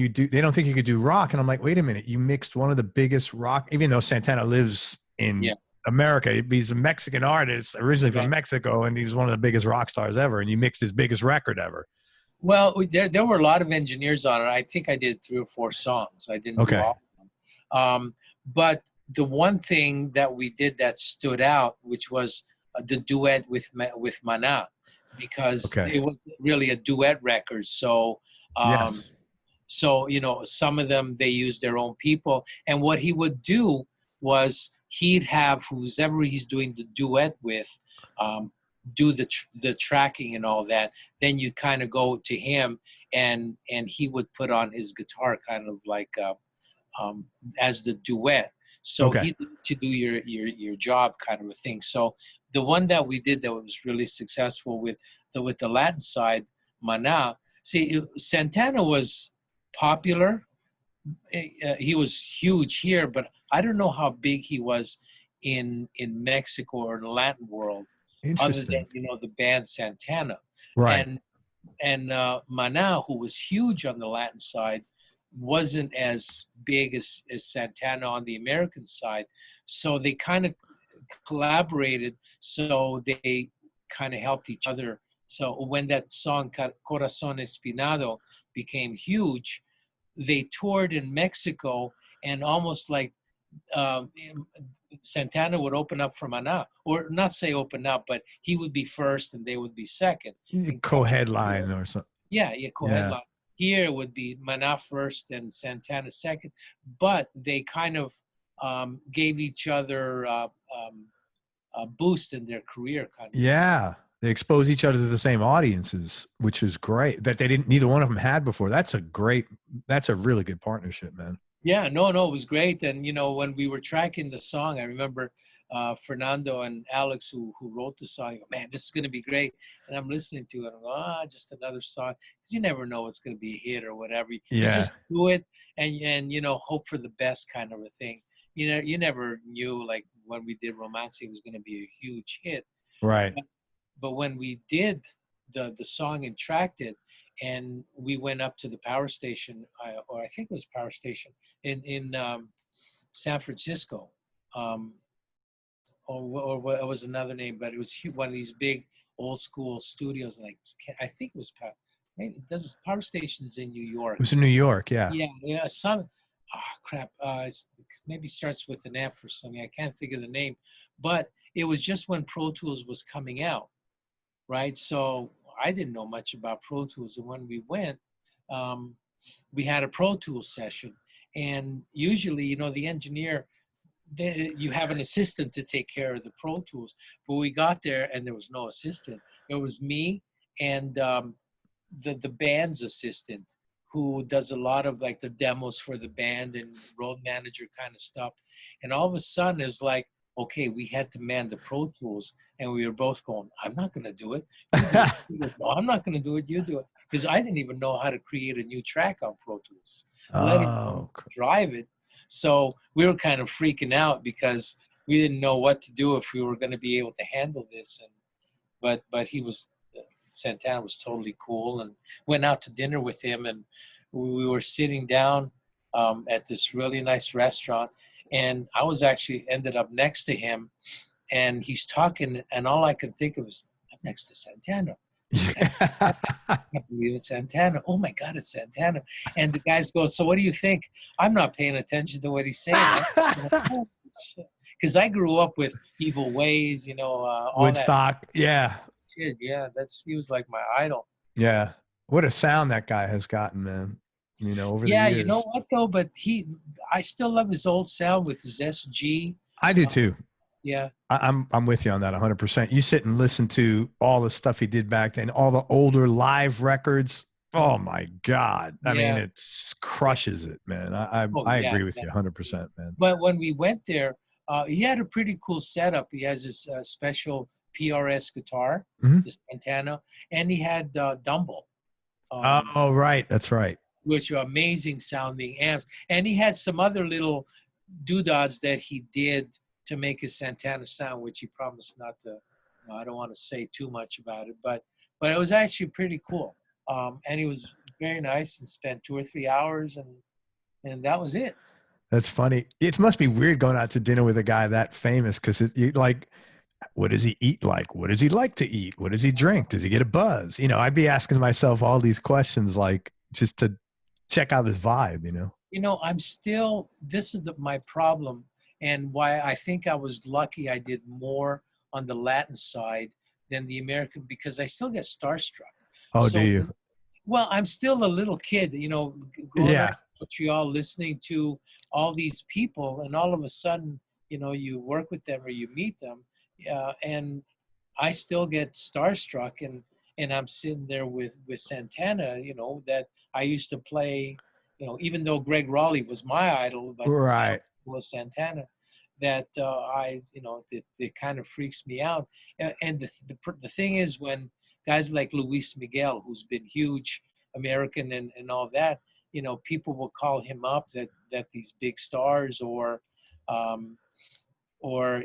you could do rock. And I'm like, wait a minute, you mixed one of the biggest rock, even though Santana lives in Yeah, America, he's a Mexican artist originally from right. Mexico, and he was one of the biggest rock stars ever. And you mixed his biggest record ever. Well, there were a lot of engineers on it. I think I did 3 or 4 songs. I didn't do Okay. all of them. But the one thing that we did that stood out, which was the duet with Mana, because Okay. it was really a duet record. So, Yes. so you know, some of them they used their own people, and what he would do was he'd have whoever he's doing the duet with do the tracking and all that. Then you kind of go to him, and he would put on his guitar, kind of like as the duet. So Okay. he to do your job, kind of a thing. So the one that we did that was really successful with the Latin side, Mana. See, Santana was popular. He was huge here, but I don't know how big he was in Mexico or the Latin world, other than, Interesting. you know, the band Santana. Right. And Maná, who was huge on the Latin side, wasn't as big as Santana on the American side. So they kind of collaborated. So they kind of helped each other. So when that song Corazón Espinado became huge, they toured in Mexico, and almost like um, Santana would open up for Maná, or not say open up, but he would be first and they would be second. Co-headline or something. Yeah, Yeah. co-headline. Here would be Maná first and Santana second, but they kind of gave each other a boost in their career, kind of. Yeah. They expose each other to the same audiences, which is great, that neither one of them had before. That's a really good partnership, man. Yeah, no, it was great. And, when we were tracking the song, I remember Fernando and Alex, who wrote the song, go, man, this is going to be great. And I'm listening to it. I'm going, just another song. Because you never know what's going to be a hit or whatever. You just do it and hope for the best, kind of a thing. You never knew, like when we did Romance, it was going to be a huge hit. Right. But when we did the song and tracked it, and we went up to the power station, or I think it was power station in San Francisco, or what it was another name, but it was one of these big old school studios. Like I think it was maybe does power stations in New York. It was in New York, yeah. Yeah. Crap. Maybe starts with an F or something. I can't think of the name, but it was just when Pro Tools was coming out, right? So I didn't know much about Pro Tools, and when we went, we had a Pro Tools session, and usually, the engineer, you have an assistant to take care of the Pro Tools, but we got there and there was no assistant. It was me and the band's assistant, who does a lot of like the demos for the band and road manager kind of stuff. And all of a sudden, it was like, okay, we had to man the Pro Tools, and we were both going, I'm not going to do it. No, I'm not going to do it. You do it. Because I didn't even know how to create a new track on Pro Tools, let alone drive it. So we were kind of freaking out because we didn't know what to do, if we were going to be able to handle this. But Santana was totally cool, and went out to dinner with him, and we were sitting down at this really nice restaurant. And I was actually ended up next to him, and he's talking, and all I could think of was, I'm next to Santana. I can't believe it's Santana. Oh my God, it's Santana. And the guys go, so what do you think? I'm not paying attention to what he's saying. Because I grew up with Evil Waves, all Woodstock. That. Yeah. Yeah, he was like my idol. Yeah. What a sound that guy has gotten, man. Over the years. Yeah, you know what though? But I still love his old sound with his SG. I do too. Yeah. I'm with you on that 100%. You sit and listen to all the stuff he did back then, all the older live records. Oh my God. I mean, it crushes it, man. I agree with you 100%, man. But when we went there, he had a pretty cool setup. He has his special PRS guitar, the Santana, and he had Dumble. Oh, right. That's right. Which are amazing sounding amps. And he had some other little doodads that he did to make his Santana sound, which he promised not to. I don't want to say too much about it, but it was actually pretty cool. And he was very nice, and spent 2 or 3 hours, and that was it. That's funny. It must be weird going out to dinner with a guy that famous, because like, what does he eat like? What does he like to eat? What does he drink? Does he get a buzz? I'd be asking myself all these questions, like, just to check out his vibe, I'm still, this is my problem, and why I think I was lucky I did more on the Latin side than the American, because I still get starstruck. Oh, do you? Well, I'm still a little kid, growing up in Montreal, listening to all these people, and all of a sudden, you work with them or you meet them, and I still get starstruck, and I'm sitting there with Santana, that I used to play, even though Greg Raleigh was my idol, but right, was Santana, that it kind of freaks me out. And the thing is, when guys like Luis Miguel, who's been huge American and all that, people will call him up, that these big stars, or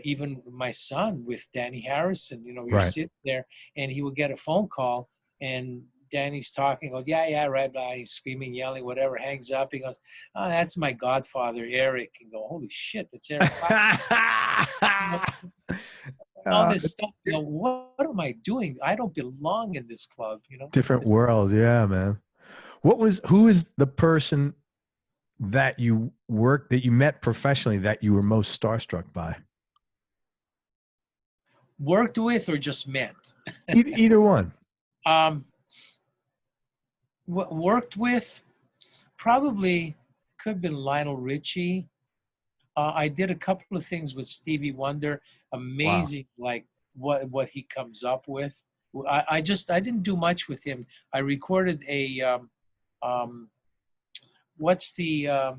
even my son with Danny Harrison, you're right, sitting there, and he would get a phone call, and Danny's talking, goes, yeah, right, blah. He's screaming, yelling, whatever, hangs up. He goes, oh, that's my godfather, Eric. And go, holy shit, that's Eric Clapton. All this stuff, what am I doing? I don't belong in this club, Different world, yeah, man. Who is the person that you met professionally that you were most starstruck by? Worked with or just met? Either one. Worked with, probably could have been Lionel Richie. I did a couple of things with Stevie Wonder. Amazing, wow. Like what he comes up with. I didn't do much with him. I recorded a what's the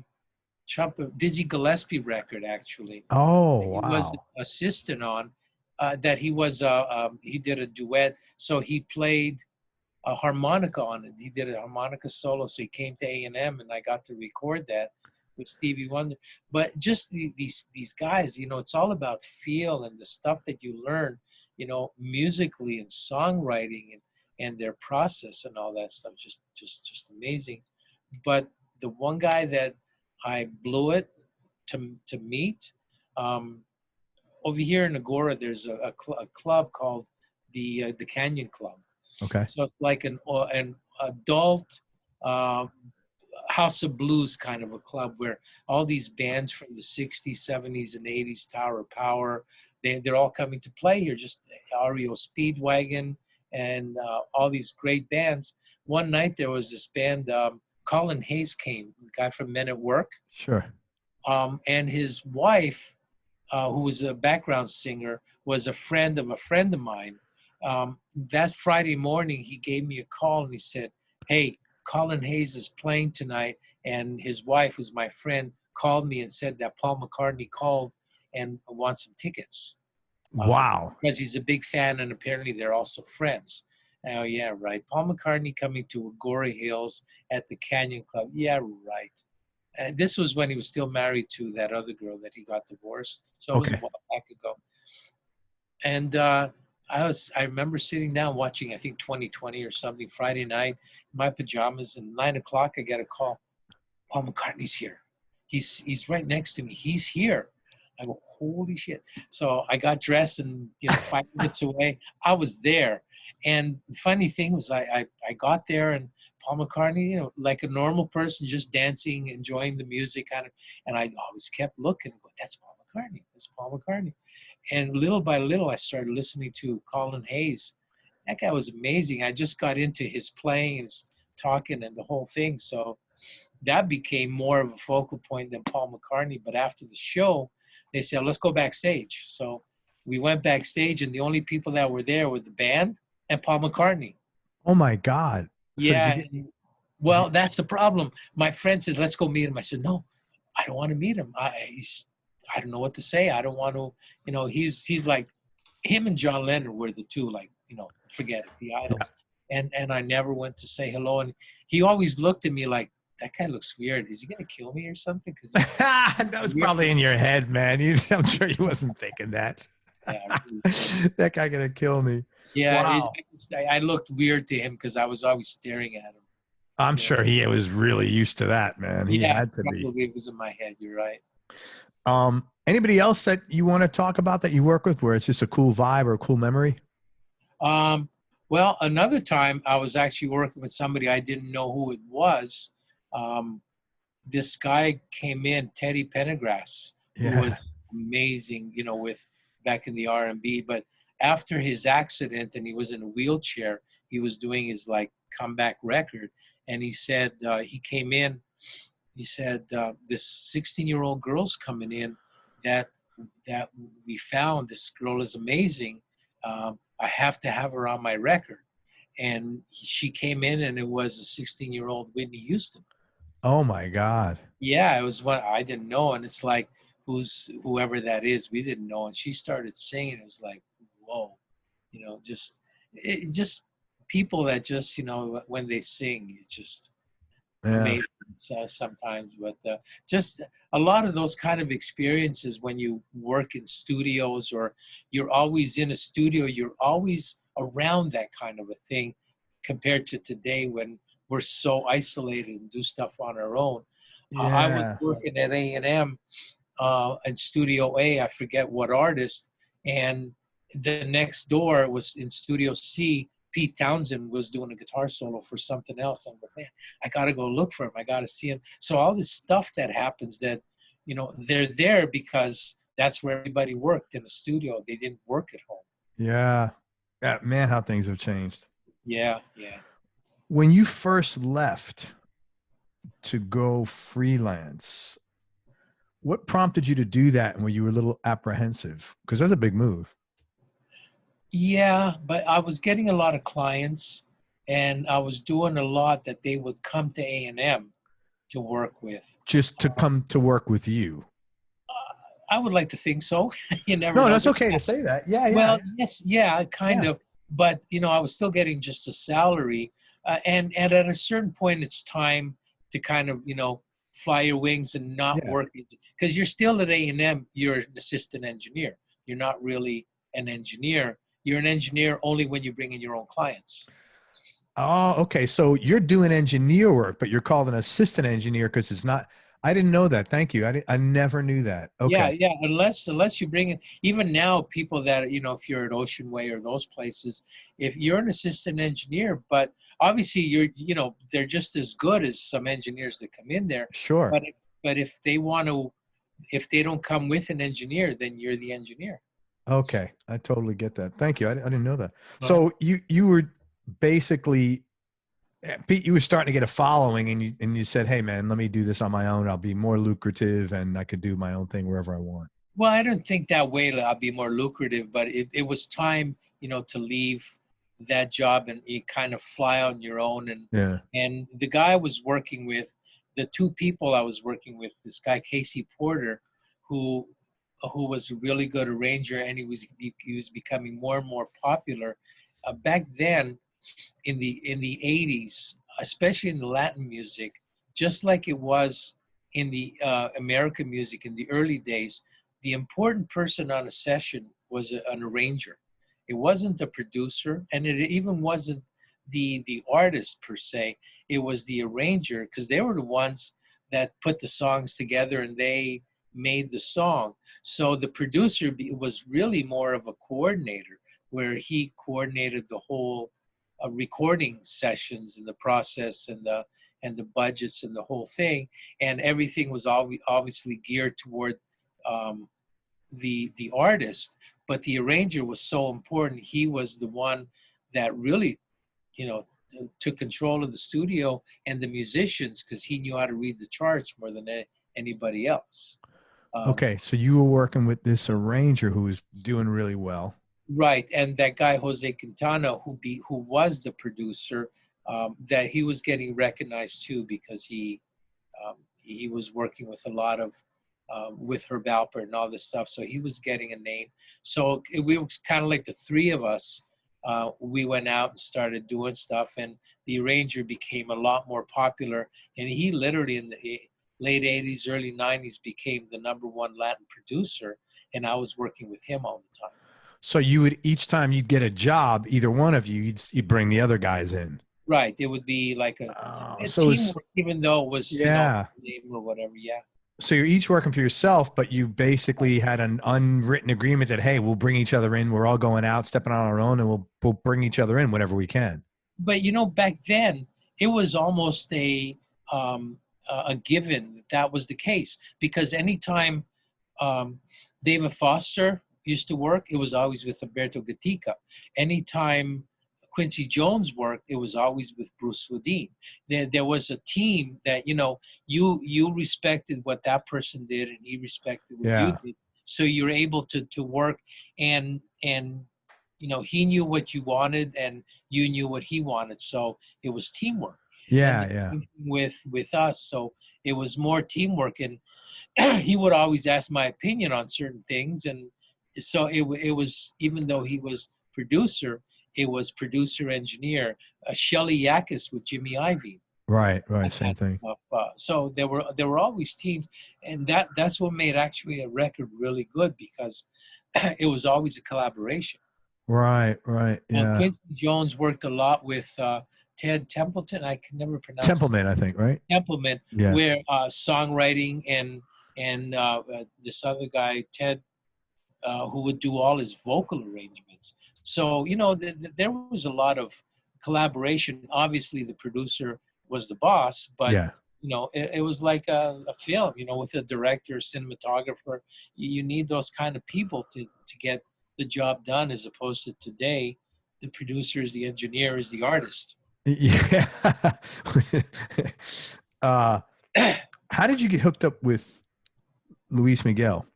Dizzy Gillespie record, actually. Oh, he wow. was an assistant on that. He did a duet, so he played a harmonica on it. He did a harmonica solo, so he came to A&M, and I got to record that with Stevie Wonder. But just these guys, it's all about feel and the stuff that you learn, musically and songwriting and their process and all that stuff. Just amazing. But the one guy that I blew it to meet, over here in Agora, there's a club called the Canyon Club. Okay. So it's like an adult House of Blues kind of a club where all these bands from the 60s, 70s, and 80s, Tower of Power, they're all coming to play here. Just REO Speedwagon and all these great bands. One night there was this band, Colin Hayes came, the guy from Men at Work. Sure. And his wife, who was a background singer, was a friend of mine. That Friday morning, he gave me a call and he said, hey, Colin Hayes is playing tonight. And his wife, who's my friend, called me and said that Paul McCartney called and wants some tickets. Wow. Because he's a big fan, and apparently they're also friends. Oh, yeah, right. Paul McCartney coming to Agora Hills at the Canyon Club. Yeah, right. And this was when he was still married to that other girl that he got divorced. So it was a while back ago. And I remember sitting down watching, I think 2020 or something, Friday night in my pajamas, and 9 o'clock I get a call. Paul McCartney's here. He's right next to me. He's here. I go, holy shit. So I got dressed and 5 minutes away, I was there. And the funny thing was I got there, and Paul McCartney, like a normal person, just dancing, enjoying the music kind of, and I always kept looking, that's Paul McCartney. That's Paul McCartney. And little by little, I started listening to Colin Hayes. That guy was amazing. I just got into his playing and talking and the whole thing. So that became more of a focal point than Paul McCartney. But after the show, they said, let's go backstage. So we went backstage, and the only people that were there were the band and Paul McCartney. Oh, my God. Yeah. Well, that's the problem. My friend says, let's go meet him. I said, no, I don't want to meet him. I don't know what to say. I don't want to, he's like, him and John Lennon were the two, like, forget it, the idols. Yeah. And I never went to say hello. And he always looked at me like, that guy looks weird. Is he going to kill me or something? That was probably in your head, man. I'm sure he wasn't thinking that. Yeah, that guy going to kill me. Yeah, wow. I looked weird to him because I was always staring at him. I'm sure he was really used to that, man. He had to be. It was in my head. You're right. Anybody else that you want to talk about that you work with where it's just a cool vibe or a cool memory? Well, another time I was actually working with somebody I didn't know who it was. This guy came in, Teddy Pendergrass, who was amazing, with back in the R&B. But after his accident and he was in a wheelchair, he was doing his comeback record. And he said, he came in, he said, this 16-year-old girl's coming in that we found. This girl is amazing. I have to have her on my record. And she came in, and it was a 16-year-old Whitney Houston. Oh, my God. Yeah, it was what I didn't know. And it's like, whoever that is, we didn't know. And she started singing. It was like, whoa, just people that just, when they sing, it's just amazing sometimes. But just a lot of those kind of experiences when you work in studios or you're always in a studio, you're always around that kind of a thing. compared to today when we're so isolated and do stuff on our own. I was Yeah. working at A&M in Studio A, I forget what artist, and the next door was in Studio C. Pete Townsend was doing a guitar solo for something else. I'm like, man, I got to go look for him. I got to see him. So all this stuff that happens that, you know, they're there because that's where everybody worked, in the studio. They didn't work at home. Yeah. Yeah, man, how things have changed. Yeah, yeah. When you first left to go freelance, what prompted you to do that, and were you a little apprehensive? Because that's a big move. Yeah, but I was getting a lot of clients, and I was doing a lot that they would come to A&M to work with. Just to come to work with you. I would like to think so. You never No, know. that's okay to say that. Yeah, yeah. Well, yes, yeah, kind Yeah. of. But, you know, I was still getting just a salary. And at a certain point, it's time to kind of, you know, fly your wings and not Yeah. work. Because you're still at A&M, you're an assistant engineer. You're not really an engineer. You're an engineer only when you bring in your own clients. Oh, okay. So you're doing engineer work, but you're called an assistant engineer because it's not. I didn't know that. Thank you. I never knew that. Yeah, Okay. yeah. Unless you bring in, even now, people that, you know, if you're at Ocean Way or those places, if you're an assistant engineer, but obviously you know, they're just as good as some engineers that come in there. Sure. But if they want to, if they don't come with an engineer, then you're the engineer. Okay. I totally get that. Thank you. I didn't know that. Right. So you were basically, Pete, you were starting to get a following, and you said, hey man, let me do this on my own. I'll be more lucrative and I could do my own thing wherever I want. Well, I don't think that way I'll be more lucrative, but it was time, you know, to leave that job and you kind of fly on your own. And the guy I was working with, the two people I was working with, this guy Casey Porter, who was a really good arranger, and he was becoming more and more popular. Back then, in the 80s, especially in the Latin music, just like it was in the American music in the early days, the important person on a session was an arranger. It wasn't the producer, and it even wasn't the artist per se. It was the arranger, because they were the ones that put the songs together and they made the song. So the producer was really more of a coordinator, where he coordinated the whole recording sessions and the process and the budgets and the whole thing, and everything was obviously geared toward the artist. But the arranger was so important. He was the one that really, you know, took control of the studio and the musicians, because he knew how to read the charts more than anybody else. Okay, so you were working with this arranger who was doing really well. Right, and that guy Jose Quintana, who was the producer, that he was getting recognized too, because he was working with a lot of with Herb Alpert and all this stuff, so he was getting a name. So we were kind of like the three of us. We went out and started doing stuff, and the arranger became a lot more popular. And he literally in the late 80s, early 90s became the #1 Latin producer, and I was working with him all the time. So you would, each time you'd get a job, either one of you, you'd bring the other guys in. Right. It would be like a so teamwork, even though it was, yeah, you know, name or whatever. Yeah. So you're each working for yourself, but you basically had an unwritten agreement that, hey, we'll bring each other in. We're all going out, stepping on our own, and we'll bring each other in whenever we can. But, you know, back then it was almost a given that was the case, because anytime David Foster used to work, it was always with Alberto Gatica. Anytime Quincy Jones worked, it was always with Bruce Swedien. There was a team that, you know, you respected what that person did, and he respected what you did. So you're able to work, and you know, he knew what you wanted and you knew what he wanted. So it was teamwork. Yeah. With us, so it was more teamwork, and he would always ask my opinion on certain things, and so it was, even though he was producer, it was producer engineer. Shelly Yakis with Jimmy Iovine. Right, same thing. So there were always teams, and that's what made actually a record really good, because it was always a collaboration. Right, right. Yeah. Quincy Jones worked a lot with Ted Templeton. I can never pronounce Templeman, I think, right? Templeman, Yeah. where songwriting and this other guy Ted, who would do all his vocal arrangements. So there was a lot of collaboration. Obviously, the producer was the boss, but Yeah. it was like a film. With a director, cinematographer, you need those kind of people to get the job done, as opposed to today, the producer is the engineer, is the artist. Yeah. How did you get hooked up with Luis Miguel?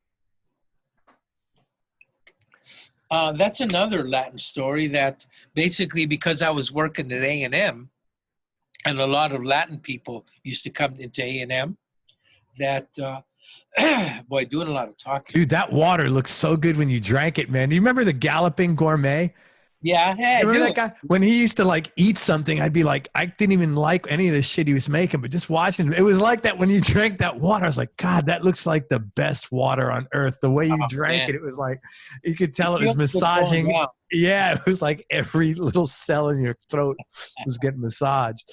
That's another Latin story. That basically, because I was working at A&M, and a lot of Latin people used to come into A&M, that boy, doing a lot of talking. Dude, that water looks so good when you drank it, man. Do you remember the Galloping Gourmet? Yeah, hey, You remember that guy? When he used to like eat something, I'd be like, I didn't even like any of the shit he was making, but just watching him, it was like that when you drank that water. I was like, God, that looks like the best water on earth. The way you drank it, it was like, you could tell it was massaging. Yeah, it was like every little cell in your throat was getting massaged.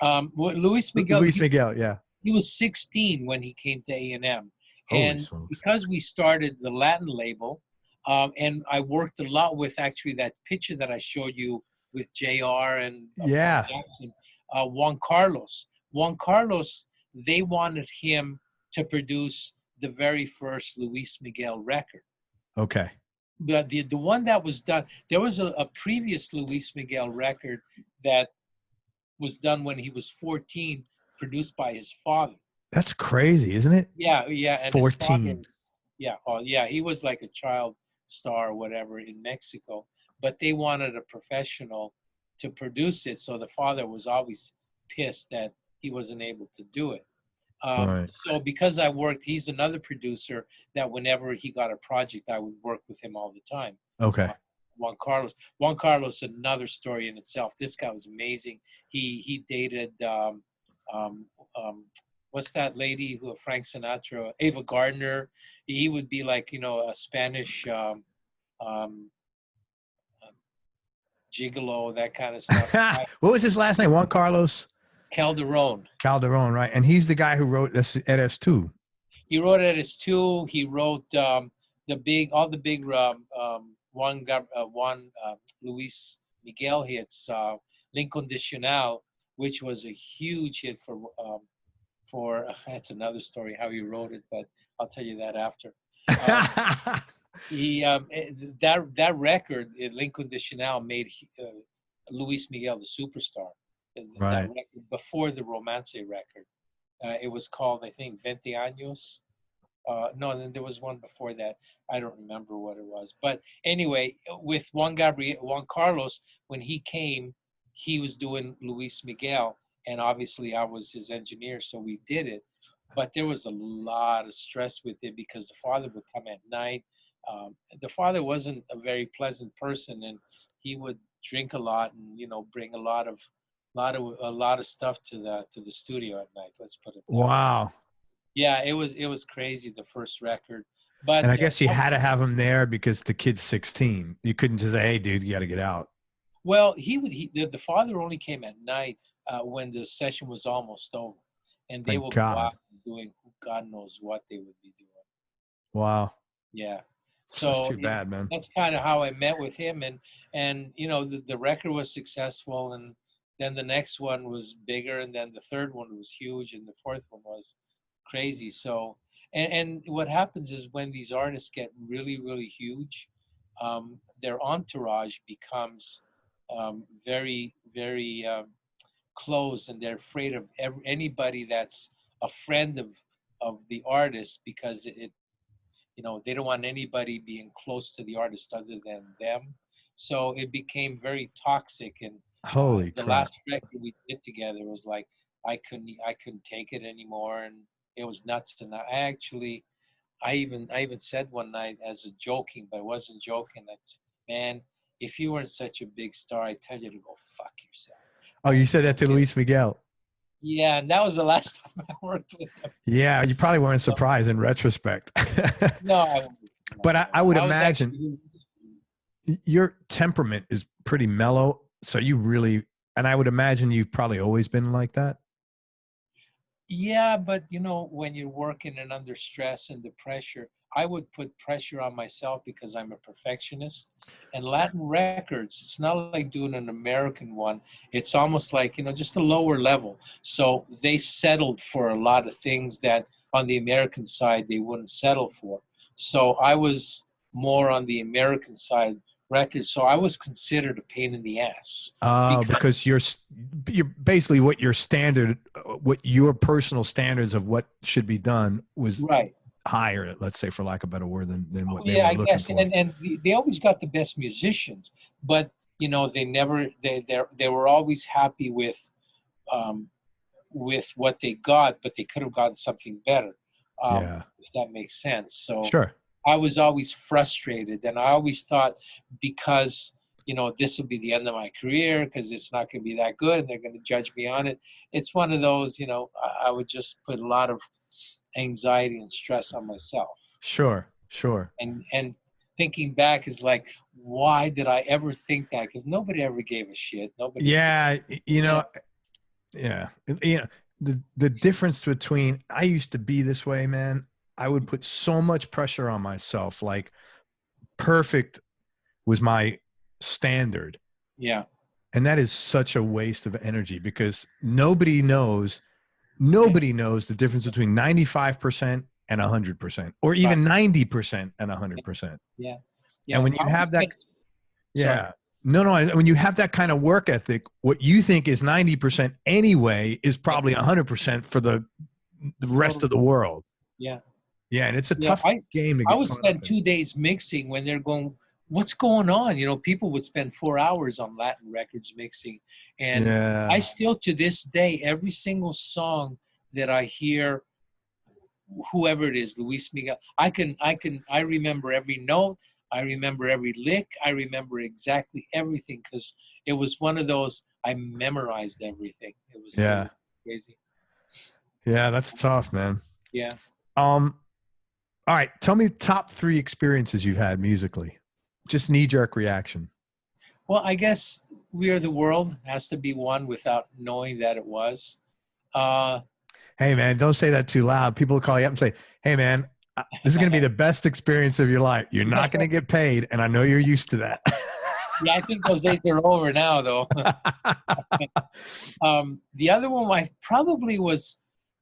Luis Miguel, yeah. He was 16 when he came to A&M. And because we started the Latin label, and I worked a lot with actually that picture that I showed you with JR and Juan Carlos. Juan Carlos, they wanted him to produce the very first Luis Miguel record. Okay. The one that was done, there was a previous Luis Miguel record that was done when he was 14, produced by his father. That's crazy, isn't it? Yeah, yeah. And 14. He was like a child star or whatever in Mexico, but they wanted a professional to produce it, so the father was always pissed that he wasn't able to do it. So because I worked, he's another producer that whenever he got a project, I would work with him all the time. Okay. Juan Carlos, another story in itself. This guy was amazing. He dated what's that lady who Frank Sinatra, Ava Gardner. He would be like a Spanish gigolo, that kind of stuff. What was his last name? Juan Carlos Calderon, right? And he's the guy who wrote RS2. He wrote RS2. He wrote all the big Juan Luis Miguel hits, L'Incondicional, which was a huge hit for that's another story how he wrote it, but I'll tell you that after. That record, L'Incondicional, made Luis Miguel the superstar. That record, before the Romance record, it was called, I think, 20 Años. No, then there was one before that. I don't remember what it was. But anyway, with Juan Carlos, when he came, he was doing Luis Miguel, and obviously I was his engineer, so we did it. But there was a lot of stress with it because the father would come at night. The father wasn't a very pleasant person, and he would drink a lot and bring a lot of stuff to the studio at night. Let's put it that way. Wow. Yeah, it was crazy, the first record. But and I guess you had to have him there because the kid's 16. You couldn't just say, "Hey, dude, you got to get out." Well, the father only came at night when the session was almost over, and they would go out doing God knows what they would be doing. Wow. Yeah. So that's too bad, man. That's kind of how I met with him, and the record was successful, and then the next one was bigger, and then the third one was huge, and the fourth one was crazy. So, and what happens is when these artists get really, really huge, their entourage becomes very, very close, and they're afraid of anybody that's a friend of the artist, because they don't want anybody being close to the artist other than them. So it became very toxic, and holy the crap. last record we did together was like I couldn't take it anymore, and it was nuts. And I even said one night as a joking, but I wasn't joking, that's, man, if you weren't such a big star, I tell you to go fuck yourself. Oh, you said that to Luis Miguel? Yeah, and that was the last time I worked with him. Yeah, you probably weren't surprised in retrospect. No, I wasn't. But I would imagine. Your temperament is pretty mellow. So you really, and I would imagine you've probably always been like that. Yeah, but you know, when you're working and under stress and the pressure, I would put pressure on myself because I'm a perfectionist. And Latin records, it's not like doing an American one. It's almost like, you know, just a lower level. So they settled for a lot of things that on the American side they wouldn't settle for. So I was more on the American side record. So I was considered a pain in the ass because Because you're basically what your personal standards of what should be done was right. higher, let's say, for lack of a better word, than Oh, what they yeah, were I looking guess, for. and they always got the best musicians, but you know they were always happy um, with what they got, but they could have gotten something better, Yeah, if that makes sense. So sure. I was always frustrated, and I always thought because you know this will be the end of my career because it's not going to be that good, and they're going to judge me on it. It's one of those, you know, I would just put a lot of anxiety and stress on myself. Sure, sure. And thinking back is like, why did I ever think that? Because nobody ever gave a shit. Nobody. Yeah, you Yeah. know, yeah. You know, the difference between I used to be this way, man. I would put so much pressure on myself. Like perfect was my standard. Yeah. And that is such a waste of energy because Yeah. nobody knows the difference between 95% and 100% or Right. even 90% and 100%. Yeah. And Yeah. when I you always have that, get. Sorry. yeah, no, when you have that kind of work ethic, what you think is 90% anyway is Yeah. probably 100% for the rest Totally. of the world. Yeah. Yeah. And it's a Yeah. tough game to I get would caught up spend in. 2 days mixing when they're going. What's going on? You know, people would spend 4 hours on Latin records mixing, and I Yeah. still to this day every single song that I hear whoever it is, Luis Miguel. I remember every note. I remember every lick. I remember exactly everything because it was one of those. I memorized everything. It Yeah. was crazy. Yeah. That's tough, man. Yeah. Um, all right. Tell me the top three experiences you've had musically. Just knee jerk reaction. Well, I guess We Are the World has to be one without knowing that it was. Uh, Hey, man, don't say that too loud. People will call you up and say, hey, man, this is going to be the best experience of your life. You're not going to get paid. And I know you're used to that. yeah, I think those days are over now, though. The other one I probably was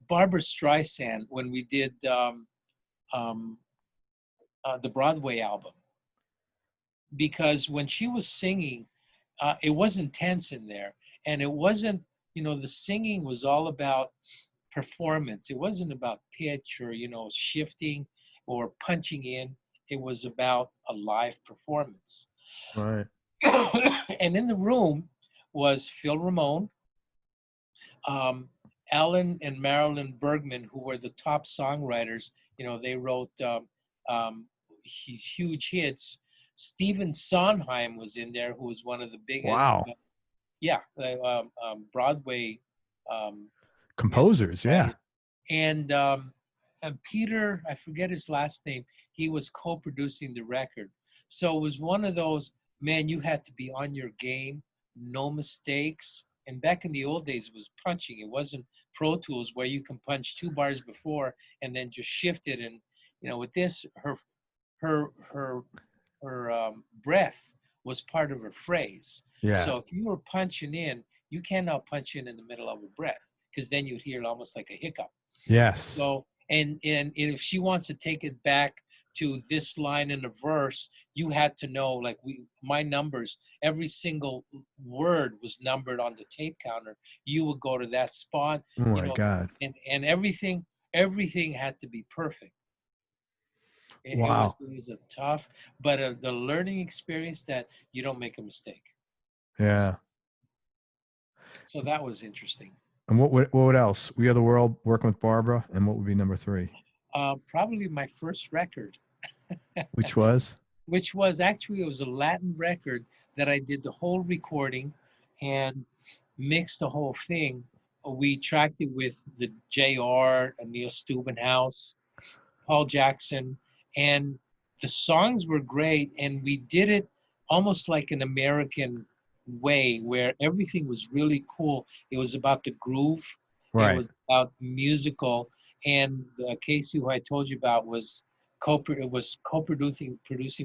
Barbra Streisand when we did um, the Broadway album, because when she was singing, it was intense in there, and it wasn't, you know, the singing was all about performance. It wasn't about pitch or, you know, shifting or punching in. It was about a live performance. Right. And in the room was Phil Ramone, um, Alan and Marilyn Bergman, who were the top songwriters. You know, they wrote his huge hits. Stephen Sondheim was in there, who was one of the biggest, Wow. Broadway music Composers. Yeah. writers. And Peter, I forget his last name, he was co-producing the record. So it was one of those, man, you had to be on your game, no mistakes. And back in the old days, it was punching. It wasn't Pro Tools where you can punch 2 bars before and then just shift it. And you know, with this, her her breath was part of her phrase. Yeah. So if you were punching in, you cannot punch in the middle of a breath because then you'd hear almost like a hiccup. Yes. So and if she wants to take it back to this line in the verse, you had to know, like, my numbers, every single word was numbered on the tape counter. You would go to that spot, Oh you my know, God. and everything had to be perfect. Wow. It was a tough, but the learning experience that you don't make a mistake. Yeah. So that was interesting. And what else? We Are the World, working with Barbara. And what would be number three? Probably my first record, Which was? which was actually, it was a Latin record that I did the whole recording and mixed the whole thing. We tracked it with the JR, Neil Steubenhouse, Paul Jackson, and the songs were great. And we did it almost like an American way where everything was really cool. It was about the groove. It Right. was about musical. And Casey, who I told you about, was co-producing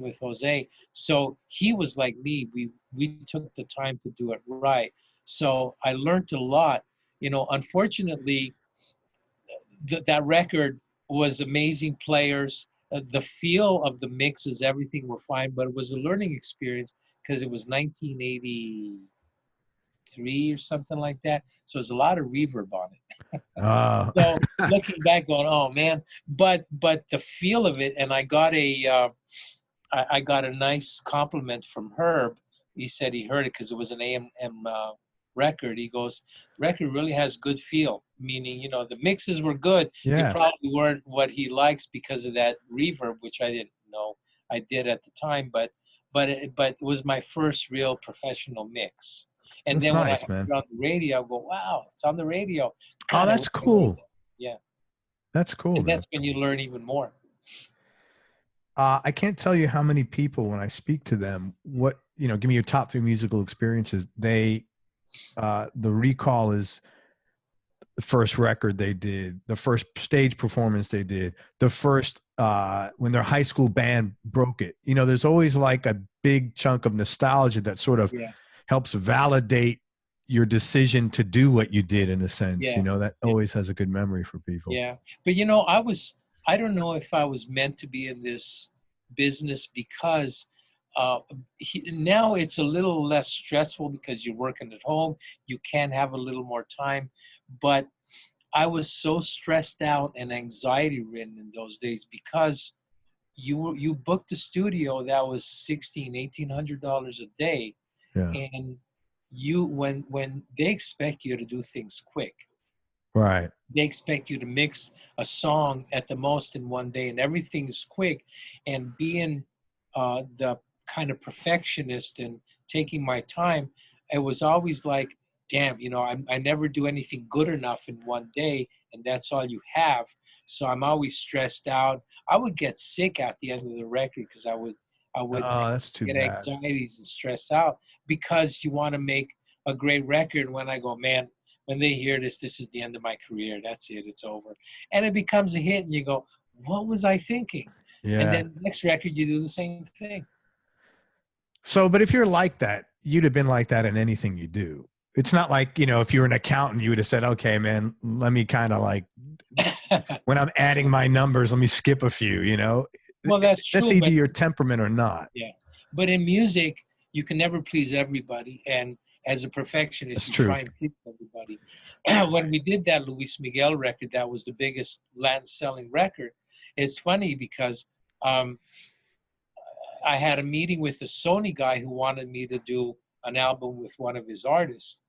with Jose. So he was like me. We took the time to do it right. So I learned a lot. Unfortunately, that record was amazing players. The feel of the mixes, everything were fine, but it was a learning experience because it was 1983 or something like that. So there's a lot of reverb on it. Uh, So looking back, going, oh man, but the feel of it, and I got I got a nice compliment from Herb. He said he heard it because it was an AM record. He goes, record really has good feel, meaning the mixes were good. It yeah. probably weren't what he likes because of that reverb, which I didn't know I did at the time, but it was my first real professional mix. And That's then when I nice, heard man. it on the radio, I go, wow, it's on the radio. Oh, God, that's cool. yeah. That's cool, And man. that's when you learn even more. I can't tell you how many people, when I speak to them, give me your top 3 musical experiences. The recall is the first record they did, the first stage performance they did, the first, when their high school band broke it. There's always like a big chunk of nostalgia that sort of helps validate your decision to do what you did in a sense. That always has a good memory for people. Yeah. But I don't know if I was meant to be in this business because now it's a little less stressful because you're working at home. You can have a little more time. But I was so stressed out and anxiety ridden in those days because you booked a studio that was $1,800 a day. Yeah. And when they expect you to do things quick. Right. They expect you to mix a song at the most in one day, and everything's quick. And being the kind of perfectionist and taking my time, it was always like, damn, I never do anything good enough in one day, and that's all you have. So I'm always stressed out. I would get sick at the end of the record because I would Oh, that's too get bad. anxieties and stress out because you want to make a great record. When I go, man, when they hear this is the end of my career. That's it. It's over. And it becomes a hit and you go, what was I thinking? Yeah. And then next record, you do the same thing. So, but if you're like that, you'd have been like that in anything you do. It's not like, if you were an accountant, you would have said, okay, man, let me kind of like, when I'm adding my numbers, let me skip a few, Well, that's true. That's either your temperament or not. Yeah. But in music, you can never please everybody. And as a perfectionist, That's you true. try and please everybody. When we did that Luis Miguel record, that was the biggest land-selling record. It's funny because I had a meeting with the Sony guy who wanted me to do an album with one of his artists.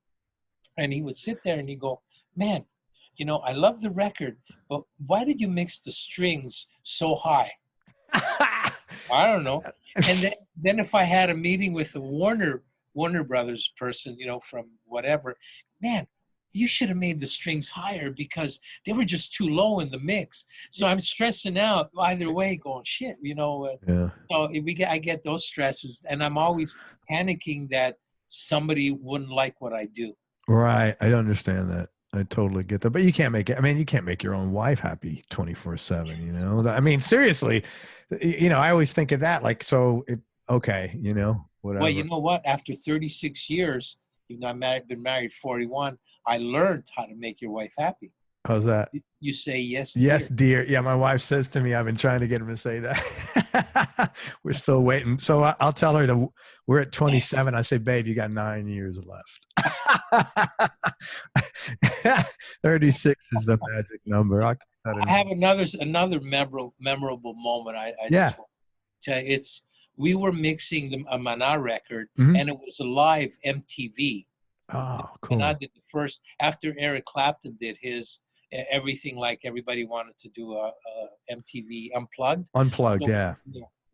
And he would sit there and he'd go, man, I love the record, but why did you mix the strings so high? I don't know. And then if I had a meeting with a Warner Brothers person, from whatever, man, you should have made the strings higher because they were just too low in the mix. So I'm stressing out either way, going shit, Yeah. So I get those stresses, and I'm always panicking that somebody wouldn't like what I do. Right. I understand that. I totally get that. But you can't make it. I mean, you can't make your own wife happy 24/7, I mean, seriously, I always think of that. Like, so okay, whatever. Well, you know what? After 36 years, even though I've been married 41, I learned how to make your wife happy. How's that? You say yes, yes, dear. Yeah, my wife says to me, I've been trying to get him to say that. We're still waiting. So I'll tell her we're at 27. I say, babe, you got 9 years left. 36 is the magic number. I have another memorable moment. I just want to tell you, we were mixing a Maná record, and it was a live MTV. Oh, cool. And I did the first, after Eric Clapton did his Everything Like Everybody Wanted to do a MTV Unplugged. Unplugged, so, yeah.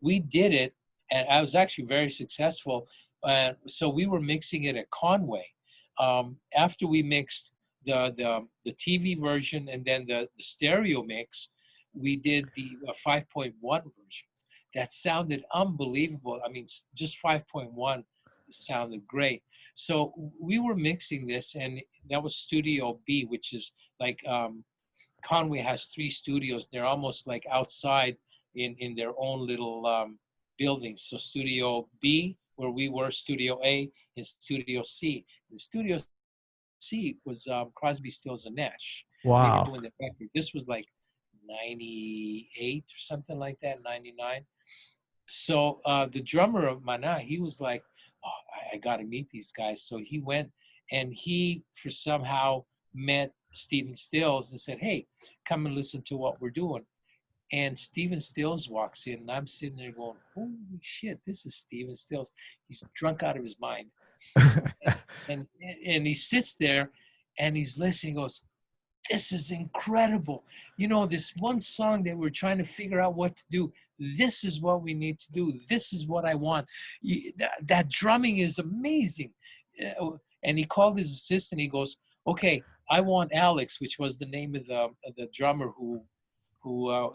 We did it, and I was actually very successful. So we were mixing it at Conway. After we mixed the TV version and then the stereo mix, we did the 5.1 version. that sounded unbelievable. I mean, just 5.1 sounded great. So we were mixing this, and that was Studio B, which is like Conway has 3 studios. They're almost like outside in their own little buildings. So Studio B, where we were, Studio A, and Studio C. And Studio C was Crosby, Stills, and Nash. They were Wow. doing the record. This was like 98 or something like that, 99. So the drummer of Mana, he was like, oh, I got to meet these guys. So he went, and he for somehow met Stephen Stills and said, hey, come and listen to what we're doing. And Stephen Stills walks in, and I'm sitting there going, holy shit, this is Stephen Stills. He's drunk out of his mind. and he sits there, and he's listening. He goes, this is incredible. You know, this one song that we're trying to figure out what to do, this is what we need to do. This is what I want. That drumming is amazing. And he called his assistant. He goes, okay, I want Alex, which was the name of the drummer who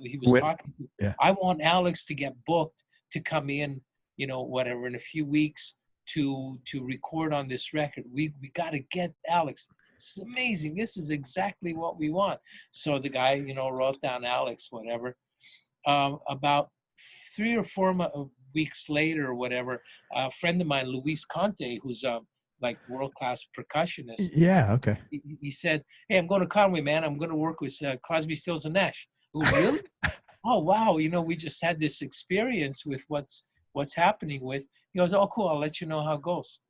he was talking to. Yeah. I want Alex to get booked to come in, you know, whatever, in a few weeks to record on this record. We got to get Alex. This is amazing. This is exactly what we want. So the guy, you know, wrote down Alex, whatever. About 3 or 4 weeks later or whatever, a friend of mine, Luis Conte, who's like world-class percussionist. Yeah, okay. He said, hey, I'm going to Conway, man. I'm going to work with Crosby, Stills, and Nash. Oh, really? Oh, wow. You know, we just had this experience with what's happening with. He goes, oh, cool. I'll let you know how it goes.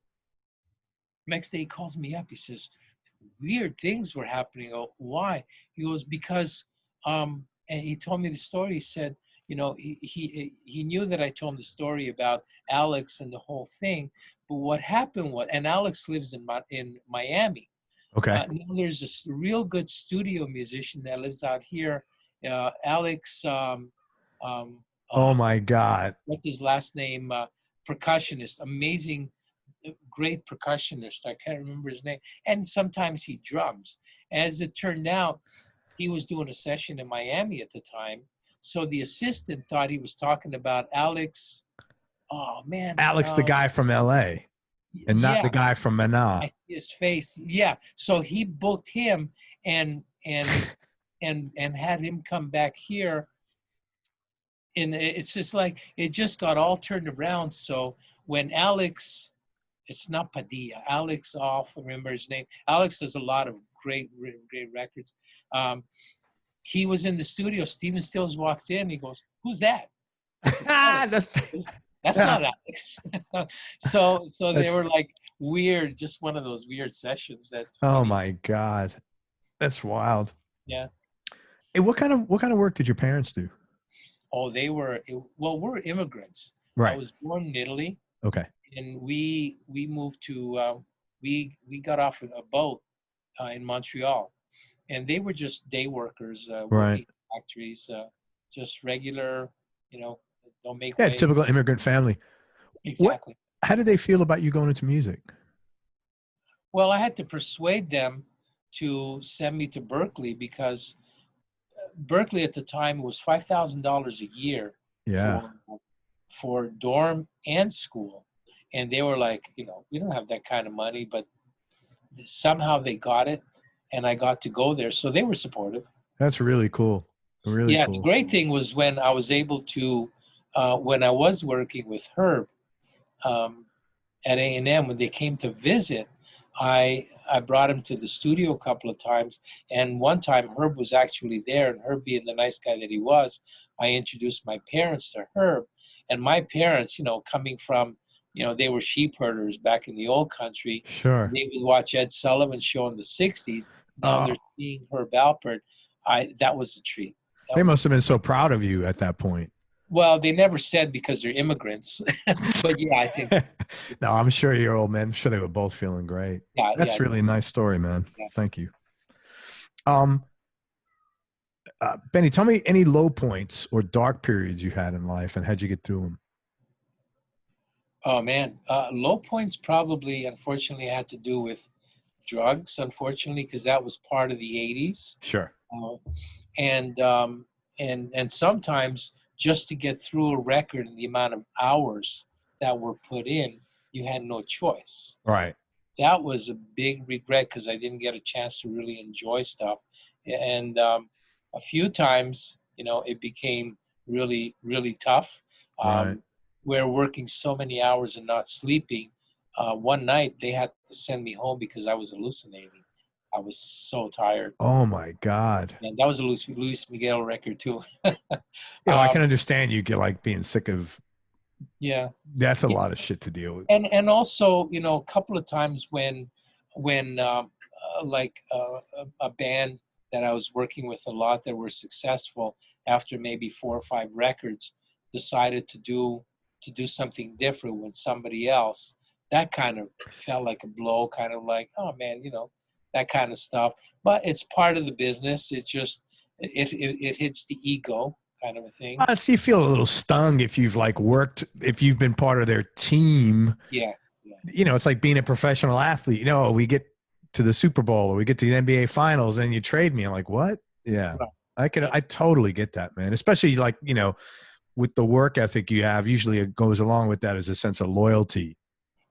Next day, he calls me up. He says, weird things were happening. Oh, why? He goes, because, and he told me the story. He said, you know, he knew that I told him the story about Alex and the whole thing. But what happened was, and Alex lives in Miami. Okay. Now there's a real good studio musician that lives out here. Alex. Oh my God. What's his last name? Percussionist, amazing, great percussionist. I can't remember his name. And sometimes he drums. As it turned out, he was doing a session in Miami at the time. So the assistant thought he was talking about Alex. Oh man. Alex, the guy from LA, and not the guy from Mana. His face. Yeah. So he booked him and had him come back here. And it's just like, it just got all turned around. So when Alex, it's not Padilla, Alex off, remember his name. Alex does a lot of great records. He was in the studio. Stephen Stills walked in. He goes, who's that? That's not Alex. so they were like weird, just one of those weird sessions that. Oh my God. That's wild. Yeah. Hey, what kind of work did your parents do? Oh, we're immigrants. Right. I was born in Italy. Okay. And we moved to, we got off a boat in Montreal. And they were just day workers, working in factories, just regular, you know, don't make waves. Typical immigrant family. Exactly. How did they feel about you going into music? Well, I had to persuade them to send me to Berkeley because Berkeley at the time was $5,000 a year for dorm and school. And they were like, you know, we don't have that kind of money, but somehow they got it and I got to go there. So they were supportive. That's really cool. Really cool. The great thing was when I was able to, when I was working with Herb at A&M, when they came to visit, I brought him to the studio a couple of times. And one time Herb was actually there, and Herb being the nice guy that he was, I introduced my parents to Herb. And my parents, you know, coming from, you know, they were sheep herders back in the old country. Sure. They would watch Ed Sullivan show in the 60s. Now they're seeing Herb Alpert. That was a treat. They must have been so proud of you at that point. Well, they never said because they're immigrants. But yeah, I think. No, I'm sure your old man, I'm sure they were both feeling great. Yeah, that's really a nice story, man. Yeah. Thank you. Benny, tell me any low points or dark periods you had in life and how'd you get through them? Oh, man. Low points probably, unfortunately, had to do with drugs, unfortunately, because that was part of the 80s. Sure. And sometimes just to get through a record and the amount of hours that were put in, you had no choice. Right. That was a big regret because I didn't get a chance to really enjoy stuff. And a few times, you know, it became really, really tough. Right. We're working so many hours and not sleeping. One night they had to send me home because I was hallucinating. I was so tired. Oh my God. And that was a Luis Miguel record too. You know, I can understand you get like being sick of. Yeah. That's a lot of shit to deal with. And also, you know, a couple of times when a band that I was working with a lot that were successful after maybe 4 or 5 records decided to do something different with somebody else, that kind of felt like a blow, kind of like, oh man, you know, that kind of stuff. But it's part of the business. It just it hits the ego kind of a thing. So you feel a little stung if you've like worked, if you've been part of their team. Yeah. You know, it's like being a professional athlete. You know, we get to the Super Bowl or we get to the NBA Finals, and you trade me. I'm like, what? Yeah, right. I totally get that, man. Especially like, you know, with the work ethic you have, usually it goes along with that as a sense of loyalty.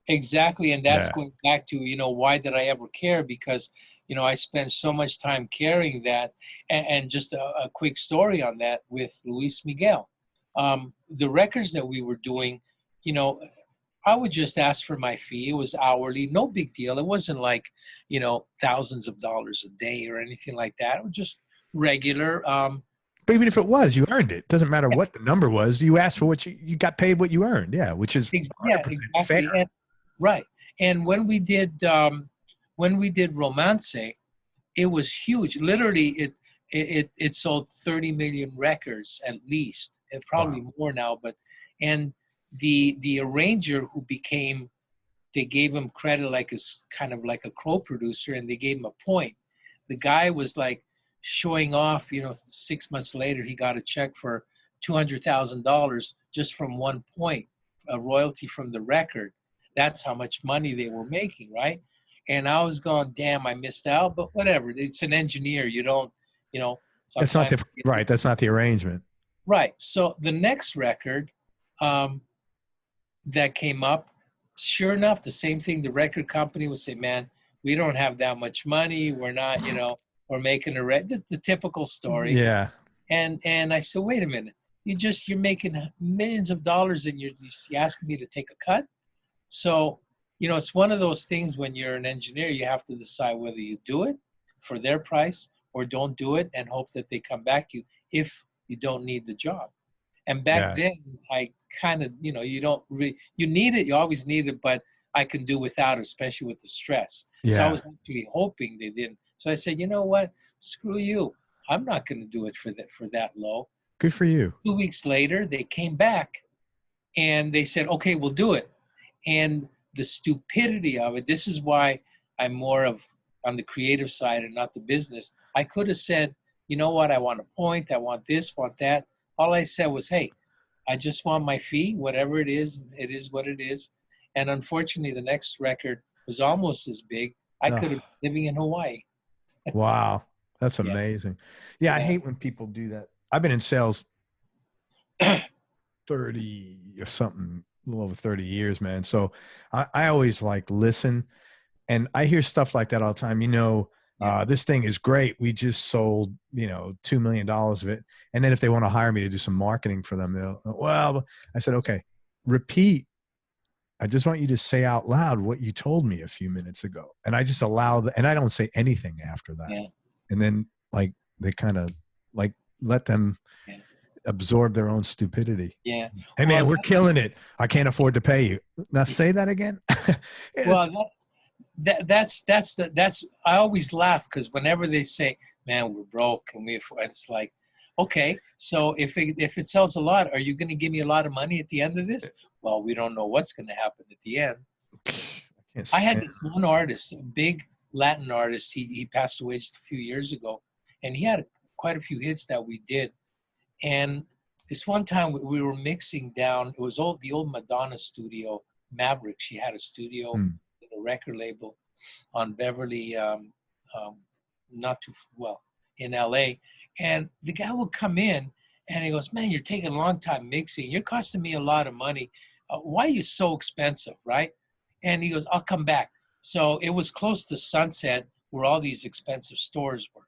Exactly, and that's going back to, you know, why did I ever care? Because, you know, I spent so much time carrying that. And just a quick story on that with Luis Miguel. The records that we were doing, you know, I would just ask for my fee. It was hourly, no big deal. It wasn't like, you know, thousands of dollars a day or anything like that. It was just regular. But even if it was, you earned it. Doesn't matter what the number was. You asked for what you got paid what you earned. Yeah, which is exactly. fair. And, right. And when we did Romance, it was huge. Literally, it sold 30 million records at least, and probably more now. But and the arranger who became, they gave him credit like a kind of like a co-producer, and they gave him a point. The guy was like showing off. You know, 6 months later, he got a check for $200,000 just from one point, a royalty from the record. That's how much money they were making, right? And I was going, damn, I missed out, but whatever. It's an engineer. You don't, you know. That's not the right. That's not the arrangement. Right. So the next record that came up, sure enough, the same thing. The record company would say, man, we don't have that much money. We're not, you know, we're making the typical story. Yeah. And I said, wait a minute. You're making millions of dollars and you're just asking me to take a cut. So, you know, it's one of those things when you're an engineer, you have to decide whether you do it for their price or don't do it and hope that they come back to you if you don't need the job. And back then, I kind of, you know, you need it, you always need it, but I can do without it, especially with the stress. Yeah. So I was actually hoping they didn't. So I said, you know what, screw you. I'm not going to do it for that low. Good for you. 2 weeks later, they came back and they said, okay, we'll do it. And the stupidity of it, this is why I'm more of on the creative side and not the business. I could have said, you know what, I want a point, I want this, want that. All I said was, hey, I just want my fee, whatever it is what it is. And unfortunately, the next record was almost as big. I could have been living in Hawaii. Wow. That's amazing. Yeah, I hate when people do that. I've been in sales 30 or something, a little over 30 years, man. So I always like listen, and I hear stuff like that all the time. You know, this thing is great. We just sold, you know, $2 million of it. And then if they want to hire me to do some marketing for them, they'll, well, I said, okay, repeat. I just want you to say out loud what you told me a few minutes ago. And I just allow and I don't say anything after that. Yeah. And then like, they kind of like let them absorb their own stupidity. Yeah. Hey man, we're killing it. I can't afford to pay you. Now say that again. Well, that's I always laugh because whenever they say, man, we're broke and it's like, okay, so if it sells a lot, are you going to give me a lot of money at the end of this? Well, we don't know what's going to happen at the end. I had this one artist, a big Latin artist. He passed away just a few years ago, and he had quite a few hits that we did. And this one time we were mixing down. It was the old Madonna studio, Maverick. She had a studio, a record label on Beverly, not too well in LA. And the guy would come in And he goes, man, you're taking a long time mixing. You're costing me a lot of money. Why are you so expensive, right? And he goes, I'll come back. So it was close to sunset where all these expensive stores were.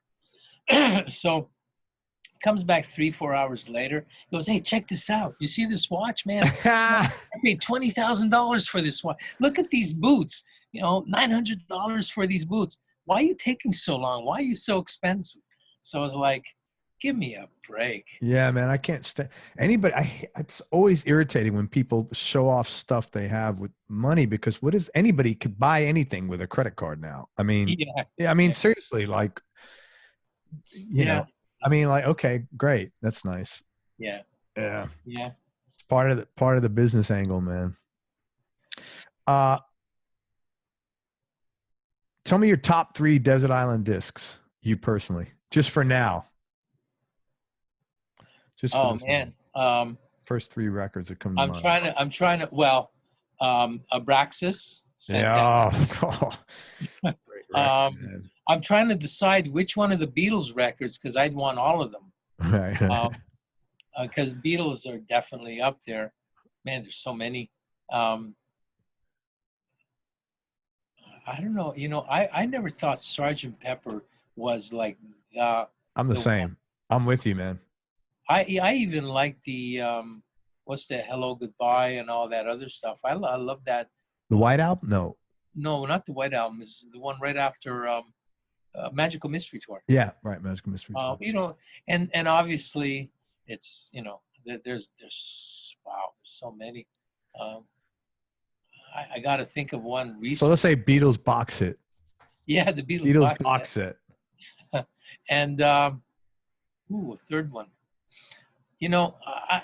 So comes back 3-4 hours later. He goes, hey, check this out. You see this watch, man? I paid $20,000 for this watch. Look at these boots. You know, $900 for these boots. Why are you taking so long? Why are you so expensive? So I was like, give me a break. Yeah, man, I can't stand anybody. It's always irritating when people show off stuff they have with money, because what is anybody could buy anything with a credit card now? I mean, yeah, I mean, seriously, like, you know, I mean, like, okay, great, that's nice. Yeah. It's part of the business angle, man. Tell me your top 3 Desert Island discs, you personally, just for now. Just for man. First 3 records that come to mind. I'm trying to, well, Abraxas. Santana. Yeah. I'm trying to decide which one of the Beatles records, because I'd want all of them. Right. Because Beatles are definitely up there. Man, there's so many. I don't know. You know, I never thought Sgt. Pepper was like the. I'm the same. One. I'm with you, man. I even like the what's the Hello Goodbye and all that other stuff. I love that. The White Album? No, not the White Album. It's the one right after Magical Mystery Tour. Yeah, right, Magical Mystery Tour. You know, and obviously it's, you know, there's wow, there's so many. I got to think of one recently. So let's say Beatles box hit. Yeah, the Beatles box hit. And a third one. You know,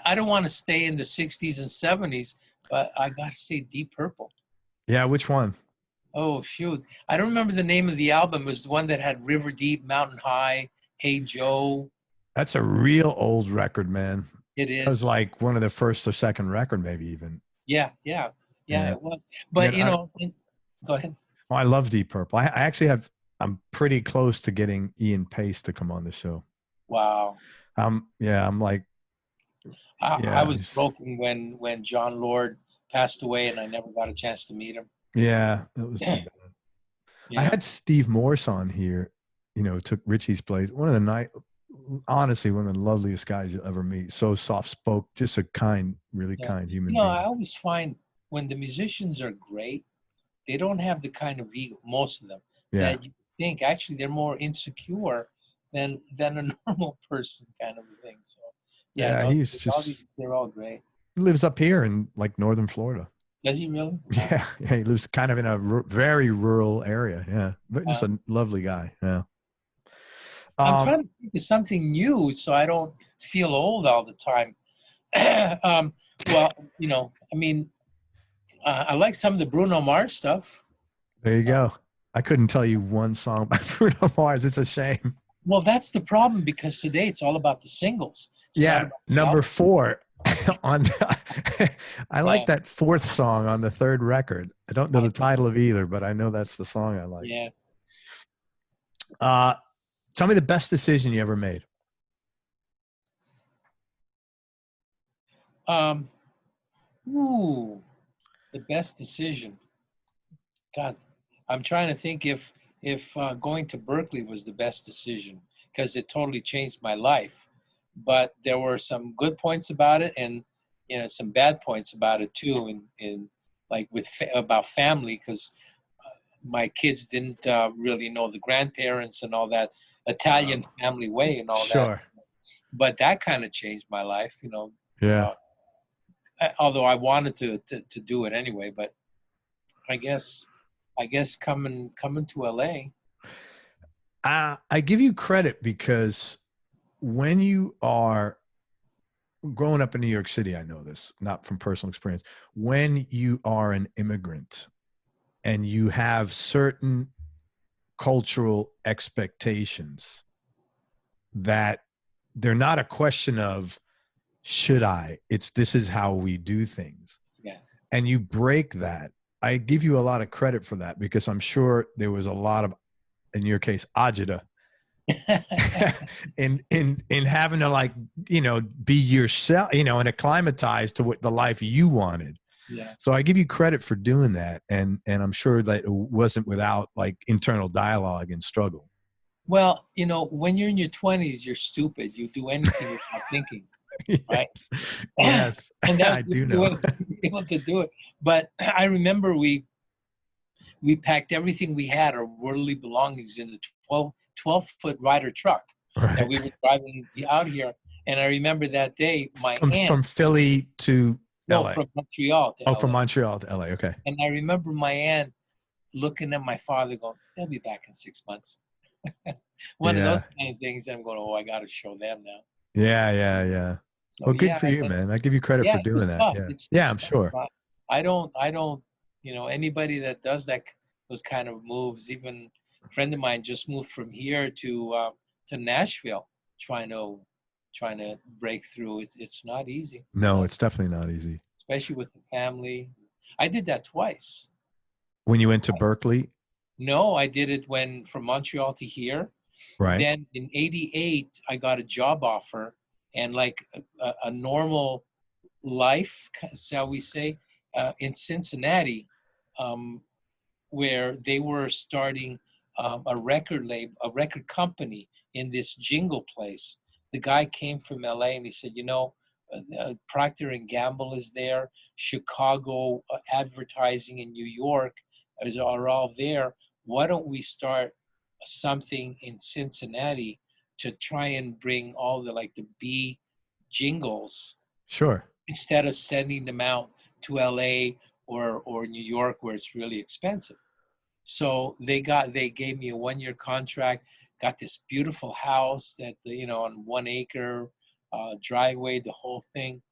I don't want to stay in the 60s and 70s, but I got to say Deep Purple. Yeah, which one? Oh, shoot. I don't remember the name of the album. It was the one that had River Deep, Mountain High, Hey Joe. That's a real old record, man. It is. It was like one of the first or second record, maybe even. Yeah, it was. But, you know, go ahead. Oh, I love Deep Purple. I actually I'm pretty close to getting Ian Pace to come on the show. Wow. I'm like. I was broken when John Lord passed away, and I never got a chance to meet him. Yeah, that was too bad. Yeah. I had Steve Morse on here, you know, took Richie's place. Honestly, one of the loveliest guys you'll ever meet. So soft spoke, just a kind, really kind human being. I always find when the musicians are great, they don't have the kind of ego, most of them, that you think actually they're more insecure than a normal person kind of a thing. So he's just, they're all great. He lives up here in like northern Florida. Does he really? Yeah, he lives kind of in a very rural area. Yeah, but just a lovely guy. Yeah. I'm trying to think of something new so I don't feel old all the time. Well, you know, I mean, I like some of the Bruno Mars stuff. There you go. I couldn't tell you one song by Bruno Mars. It's a shame. Well, that's the problem, because today it's all about the singles. Yeah, number 4 on. I like that 4th song on the 3rd record. I don't know the title of either, but I know that's the song I like. Yeah. Tell me the best decision you ever made. The best decision. God, I'm trying to think if going to Berkeley was the best decision, because it totally changed my life. But there were some good points about it, and you know, some bad points about it too. In like about family, because my kids didn't really know the grandparents and all that Italian family way and all that. But that kind of changed my life, you know. Yeah. Although I wanted to do it anyway, but I guess coming to LA. I give you credit, because when you are growing up in New York City, I know this, not from personal experience, when you are an immigrant and you have certain cultural expectations that they're not a question of should I, it's this is how we do things. Yeah. And you break that. I give you a lot of credit for that, because I'm sure there was a lot of, in your case, agita in having to, like, be yourself, and acclimatize to what the life you wanted. Yeah. So I give you credit for doing that. And I'm sure that it wasn't without like internal dialogue and struggle. Well, when you're in your 20s, you're stupid. You do anything without thinking, right? Yes, And that I was do the know. way to be able to do it. But I remember we packed everything we had, our worldly belongings, in the 12-foot Ryder truck that Right. we were driving out here. And I remember that day, my aunt, From Philly to no, LA. from Montreal to Oh, LA. from Montreal to LA. Okay. And I remember my aunt looking at my father going, they'll be back in 6 months. One of those kind of things. I'm going, oh, I got to show them now. Yeah. So, Well, good for you, man. I give you credit for doing it's that. tough. Yeah. It's I'm tough. sure. I don't, anybody that does those kind of moves, even a friend of mine just moved from here to Nashville, trying to break through. It's not easy. No, it's definitely not easy. Especially with the family. I did that twice. When you went to Berkeley? No, I did it from Montreal to here. Right. Then in '88, I got a job offer, and like a normal life, shall we say, in Cincinnati, where they were starting a record company in this jingle place. The guy came from LA and he said, Procter and Gamble is there, Chicago advertising in New York are all there. Why don't we start something in Cincinnati to try and bring all the B jingles? Sure. Instead of sending them out to LA or New York where it's really expensive. So they gave me a 1-year contract, got this beautiful house that, on 1 acre, driveway, the whole thing.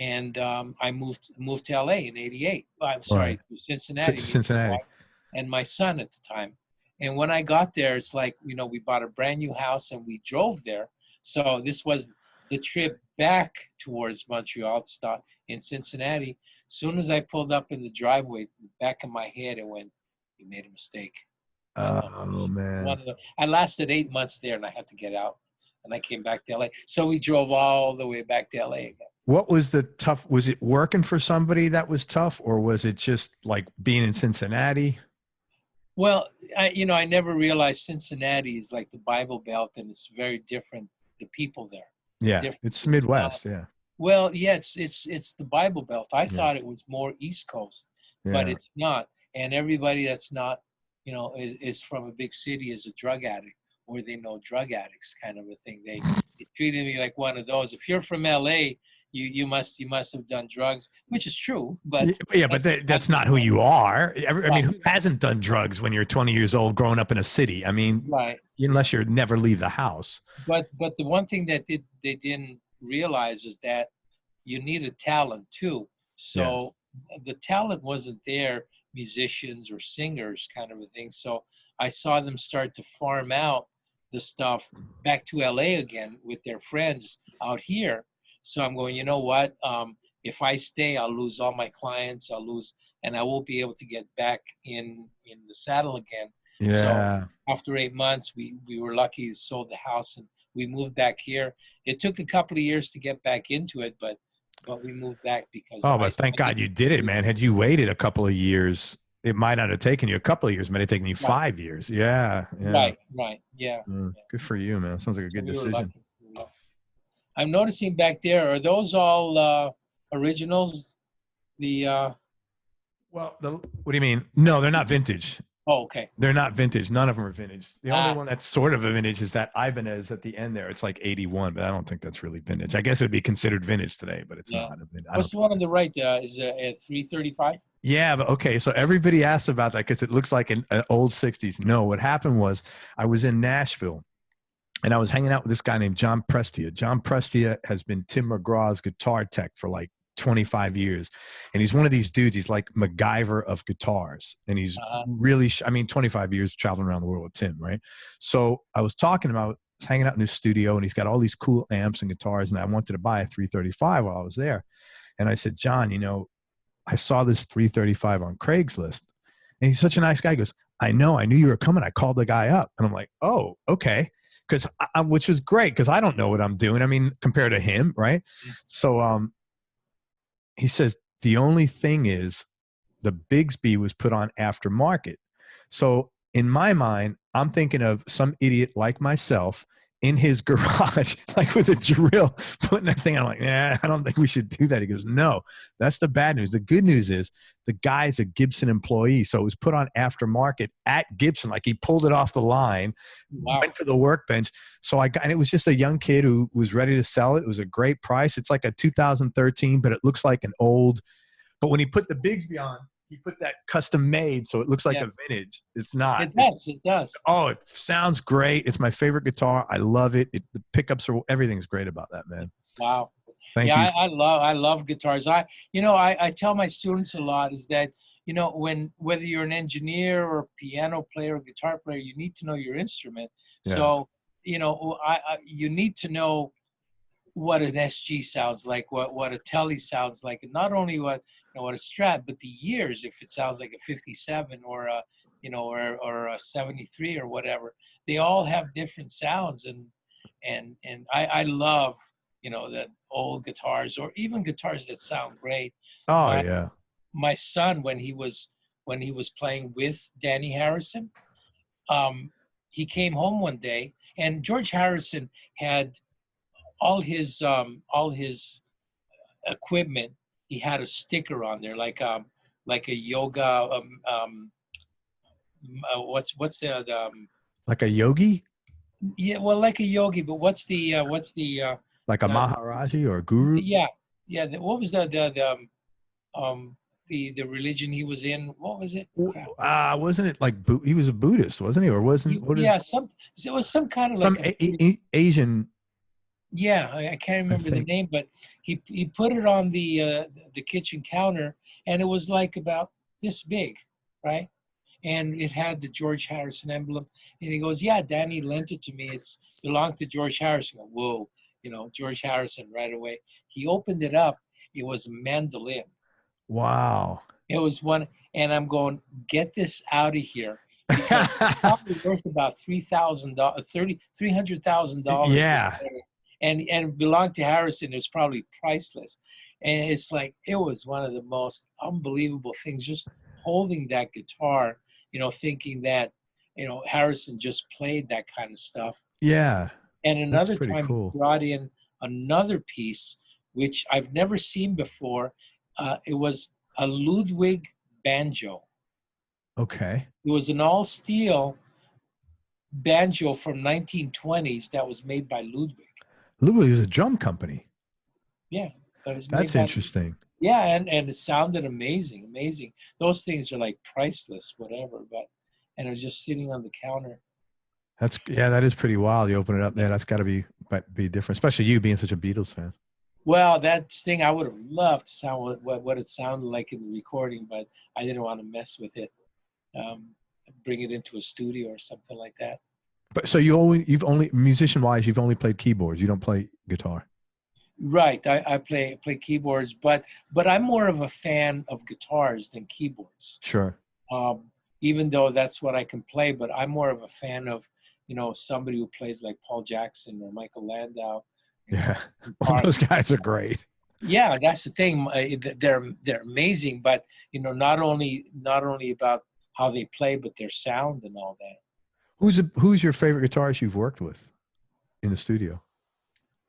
And I moved to LA in '88. I'm sorry, to Cincinnati. To Cincinnati. And my son at the time. And when I got there, it's like, we bought a brand new house and we drove there. So this was the trip back towards Montreal to stop in Cincinnati. As soon as I pulled up in the driveway, the back of my head, it went, you made a mistake. Oh, man. I lasted 8 months there and I had to get out. And I came back to LA. So we drove all the way back to LA again. What was the tough? Was it working for somebody that was tough, or was it just like being in Cincinnati? Well, I never realized Cincinnati is like the Bible Belt, and it's very different. The people there. Yeah, it's Midwest. Yeah. Well, yeah, it's the Bible Belt. I thought it was more East Coast, but it's not. And everybody that's not, is from a big city is a drug addict, or they know drug addicts, kind of a thing. They treated me like one of those. If you're from LA, you must have done drugs, which is true. But that's not who you are. I mean, who hasn't done drugs when you're 20 years old, growing up in a city? I mean, unless you never leave the house. But the one thing that they didn't realize is that you needed talent too. So the talent wasn't there, musicians or singers, kind of a thing. So I saw them start to farm out the stuff back to LA again with their friends out here. So I'm going, you know what? If I stay, I'll lose all my clients. And I won't be able to get back in the saddle again. Yeah. So after 8 months, we were lucky, sold the house, and we moved back here. It took a couple of years to get back into it, but we moved back because. Oh, but thank God you did it, man. Had you waited a couple of years, it might not have taken you a couple of years. It might have taken you 5 years. Yeah. Right. Yeah. Good for you, man. Sounds like a good decision. I'm noticing back there, are those all originals? Well, what do you mean? No, they're not vintage. Oh, okay. They're not vintage. None of them are vintage. The only one that's sort of a vintage is that Ibanez at the end there. It's like 81, but I don't think that's really vintage. I guess it would be considered vintage today, but it's not. What's the one on the right? Is it a 335? Yeah, but okay. So everybody asks about that because it looks like an old 60s. No, what happened was I was in Nashville and I was hanging out with this guy named John Prestia. John Prestia has been Tim McGraw's guitar tech for like 25 years. And he's one of these dudes. He's like MacGyver of guitars. And he's really, 25 years traveling around the world with Tim, right? So I was talking about hanging out in his studio and he's got all these cool amps and guitars. And I wanted to buy a 335 while I was there. And I said, John, I saw this 335 on Craigslist. And he's such a nice guy. He goes, I know, I knew you were coming. I called the guy up. And I'm like, oh, okay. because which was great because I don't know what I'm doing. I mean, compared to him, right? So he says the only thing is the Bigsby was put on aftermarket. So in my mind, I'm thinking of some idiot like myself in his garage, like with a drill, putting that thing on. I'm like, I don't think we should do that. He goes, no, that's the bad news. The good news is the guy's a Gibson employee. So it was put on aftermarket at Gibson. Like he pulled it off the line, went to the workbench. So and it was just a young kid who was ready to sell it. It was a great price. It's like a 2013, but it looks like an old, but when he put the Bigsby on, he put that custom made, so it looks like a vintage. It's not. It does. Oh, it sounds great. It's my favorite guitar. I love it. The pickups are, everything's great about that, man. Wow. Thank you. I love guitars. I tell my students a lot is that, whether you're an engineer or a piano player or guitar player, you need to know your instrument. Yeah. So, you need to know what an SG sounds like, what a Tele sounds like, and not only what a Strat, but the years. If it sounds like a 57 or a or a 73 or whatever, they all have different sounds, and I love that old guitars or even guitars that sound great. Oh my son when he was playing with Danny Harrison, he came home one day and George Harrison had all his equipment. He had a sticker on there like a yoga what's the like a yogi? Yeah, well, like a yogi, but what's the like a Maharaji or a guru? Yeah. What was the religion he was in? What was it? Wasn't it like he was a Buddhist, wasn't he? Or wasn't? It was some kind of some Asian. Yeah, I can't remember the name, but he put it on the kitchen counter, and it was like about this big, right? And it had the George Harrison emblem. And he goes, yeah, Danny lent it to me. It's belonged to George Harrison. Whoa, George Harrison right away. He opened it up. It was a mandolin. Wow. It was one, and I'm going, get this out of here. Because it's probably worth about $300,000. Yeah. And it belonged to Harrison. It was probably priceless. And it's like, it was one of the most unbelievable things, just holding that guitar, thinking that, Harrison just played that kind of stuff. Yeah. And another time cool. He brought in another piece, which I've never seen before. It was a Ludwig Banjo. Okay. It was an all-steel banjo from 1920s that was made by Ludwig. Ludwig is a drum company. Yeah. That's interesting. Yeah, and it sounded amazing. Those things are like priceless, whatever, and it was just sitting on the counter. That is pretty wild. You open it up there, that's got to be different, especially you being such a Beatles fan. Well, that thing I would have loved to sound what it sounded like in the recording, but I didn't want to mess with it. Bring it into a studio or something like that. But so you've only musician-wise, you've only played keyboards. You don't play guitar. Right, I play keyboards, but I'm more of a fan of guitars than keyboards. Sure. Even though that's what I can play, but I'm more of a fan of, somebody who plays like Paul Jackson or Michael Landau. Yeah, all those guys are great. Yeah, that's the thing. They're amazing, but not only about how they play, but their sound and all that. Who's your favorite guitarist you've worked with in the studio?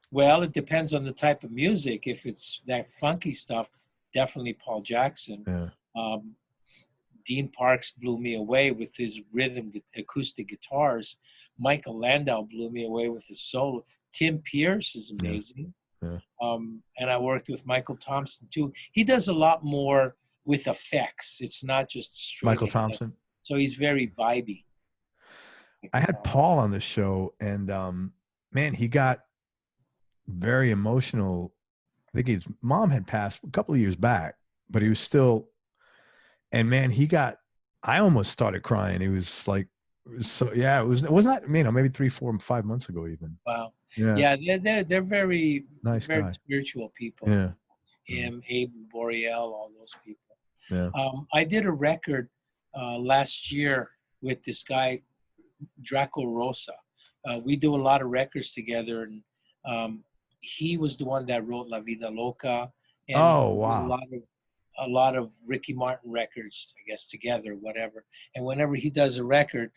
Well, it depends on the type of music. If it's that funky stuff, definitely Paul Jackson. Yeah. Dean Parks blew me away with his rhythm acoustic guitars. Michael Landau blew me away with his solo. Tim Pierce is amazing. Yeah. And I worked with Michael Thompson too. He does a lot more with effects. It's not just straight Michael Thompson. So he's very vibey. I had Paul on the show, and man, he got very emotional. I think his mom had passed a couple of years back, but he was still, and man, I almost started crying. It was like, it was not, maybe 3, 4, 5 months ago even. Wow. Yeah. They're very nice, very guy. Spiritual people. Yeah. Him, Abe Boreal, all those people. Yeah. I did a record last year with this guy, Draco Rosa. we do a lot of records together, and he was the one that wrote La Vida Loca, and Oh, we did wow. a lot of Ricky Martin records, I guess, together, whatever. And whenever he does a record,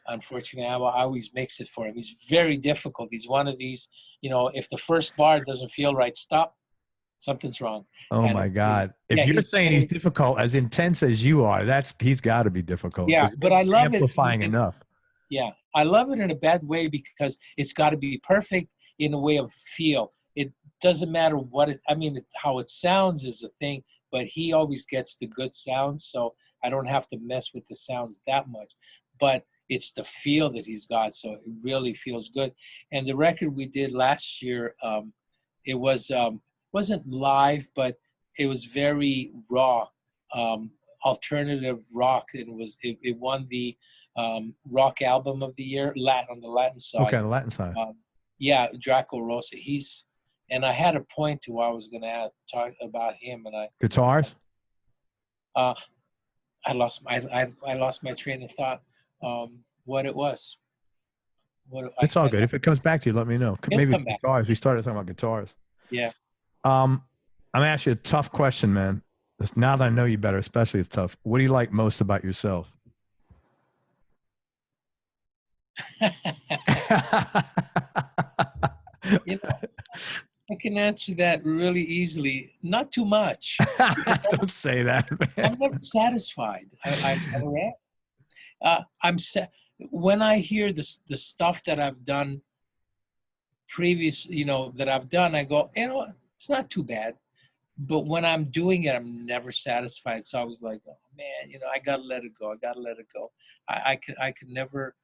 unfortunately, I always mix it for him. He's very difficult. He's one of these, if the first bar doesn't feel right, stop. Something's wrong. Oh Kind of my thing. God. If Yeah, you're saying he's very, difficult, as intense as you are, he's got to be difficult. yeah, 'Cause but I you're love it. amplifying enough. Yeah, I love it in a bad way because it's got to be perfect in a way of feel. It doesn't matter how it sounds is a thing, but he always gets the good sounds, so I don't have to mess with the sounds that much. But it's the feel that he's got, so it really feels good. And the record we did last year, it wasn't live, but it was very raw, alternative rock, and it won the rock album of the year, on the Latin Okay, side. on the Latin side. Yeah, Draco Rosa. And I had a point to where I was going to talk about him, and Guitars? I lost my train of thought. What it was. It's all good. If it comes back to you, let me know. It'll Maybe come back. guitars. We started talking about guitars. Yeah. I'm going to ask you a tough question, man. Now that I know you better, especially it's tough. What do you like most about yourself? I can answer that really easily. Not too much. Don't say that, man. I'm never satisfied. I never am. When I hear the stuff that I've done previous, that I've done, I go, it's not too bad. But when I'm doing it, I'm never satisfied. So I was like, oh man, I gotta let it go. I gotta let it go. I could never.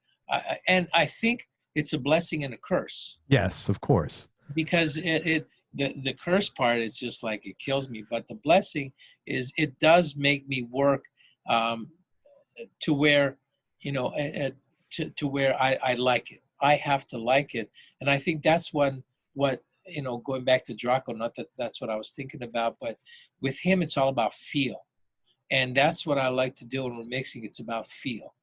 And I think it's a blessing and a curse. Yes, of course. Because the curse part is just like it kills me. But the blessing is it does make me work to where, to where I like it. I have to like it. And I think that's what, going back to Draco, not that that's what I was thinking about, but with him, it's all about feel. And that's what I like to do when we're mixing. It's about feel.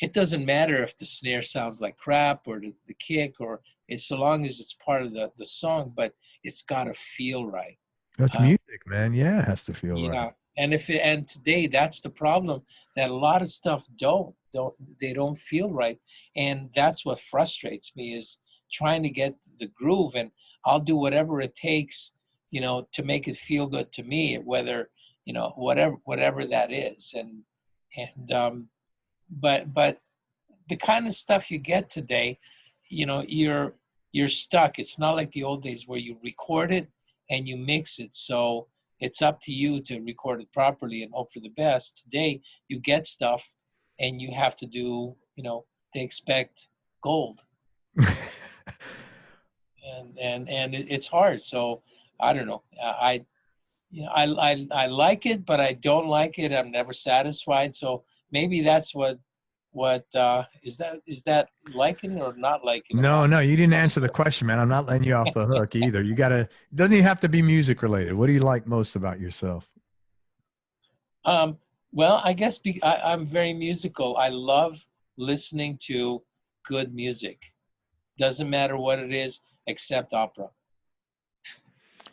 It doesn't matter if the snare sounds like crap or the kick, or it's so long as it's part of the song, but it's got to feel right. That's music, man. Yeah, it has to feel right. Yeah. And today that's the problem, that a lot of stuff don't feel right. And that's what frustrates me, is trying to get the groove, and I'll do whatever it takes, to make it feel good to me, whether, whatever that is. But the kind of stuff you get today, you're stuck. It's not like the old days where you record it and you mix it. So it's up to you to record it properly and hope for the best. Today you get stuff and you have to do, they expect gold. and it's hard. So I don't know. I like it, but I don't like it. I'm never satisfied. So maybe that's what is that liking or not liking? No, you didn't answer the question, man. I'm not letting you off the hook either. It doesn't even have to be music related. What do you like most about yourself? Well, I guess I'm very musical. I love listening to good music. Doesn't matter what it is, except opera.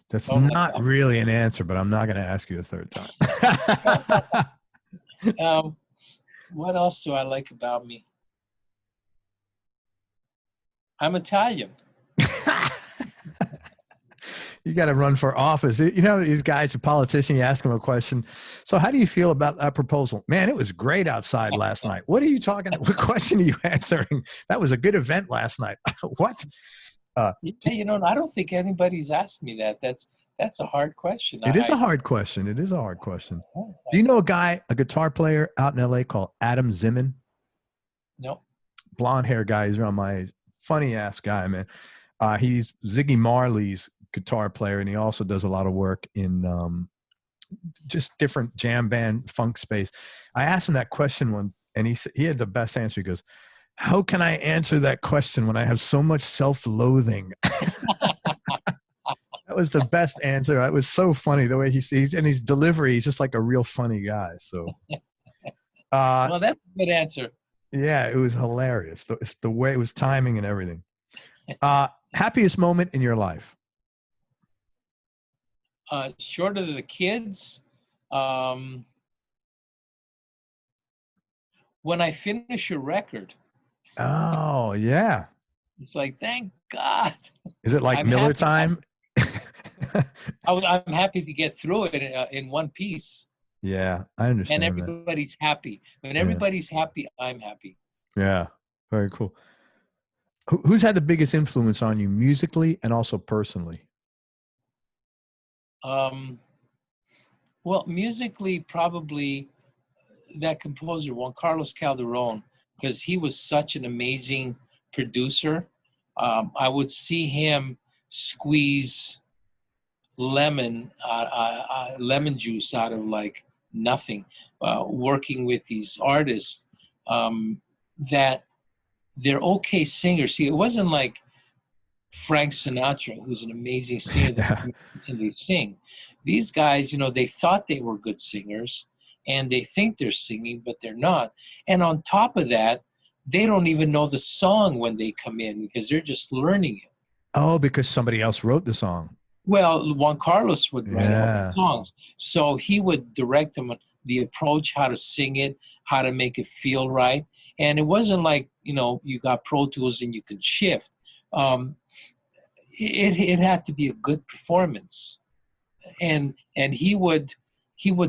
That's not really an answer, but I'm not going to ask you a third time. What else do I like about me? I'm Italian. You got to run for office. These guys, a politician, you ask them a question. So how do you feel about that proposal? Man, it was great outside last night. What are you talking about? What question are you answering? That was a good event last night. What? I don't think anybody's asked me that. That's a hard question. It is a hard question. It is a hard question. Do you know a guitar player out in LA called Adam Zimmern? No. Blonde hair guy. He's around my age. Funny ass guy, man. He's Ziggy Marley's guitar player, and he also does a lot of work in just different jam band funk space. I asked him that question one, and he had the best answer. He goes, "How can I answer that question when I have so much self-loathing?" That was the best answer. It was so funny the way he sees, and his delivery. He's just like a real funny guy. So, well, that's a good answer. Yeah, it was hilarious. It's the way it was timing and everything. Happiest moment in your life? Short of the kids, when I finish a record, Oh, yeah. it's like, thank God. Is it like I'm Miller happy. time? I'm happy to get through it in one piece, Yeah, I and understand that. everybody's happy. When Yeah. everybody's happy, I'm happy. Yeah, very cool. Who's had the biggest influence on you musically and also personally? Well, musically, probably that composer, Juan Carlos Calderón, because he was such an amazing producer. I would see him squeeze lemon juice out of like nothing, working with these artists that they're okay singers. See, it wasn't like Frank Sinatra, who's an amazing singer that they sing. These guys, they thought they were good singers and they think they're singing, but they're not. And on top of that, they don't even know the song when they come in because they're just learning it. Oh, because somebody else wrote the song. Well, Juan Carlos would write all the songs. So he would direct them on the approach, how to sing it, how to make it feel right. And it wasn't like, you got Pro Tools and you could shift. It had to be a good performance. And he would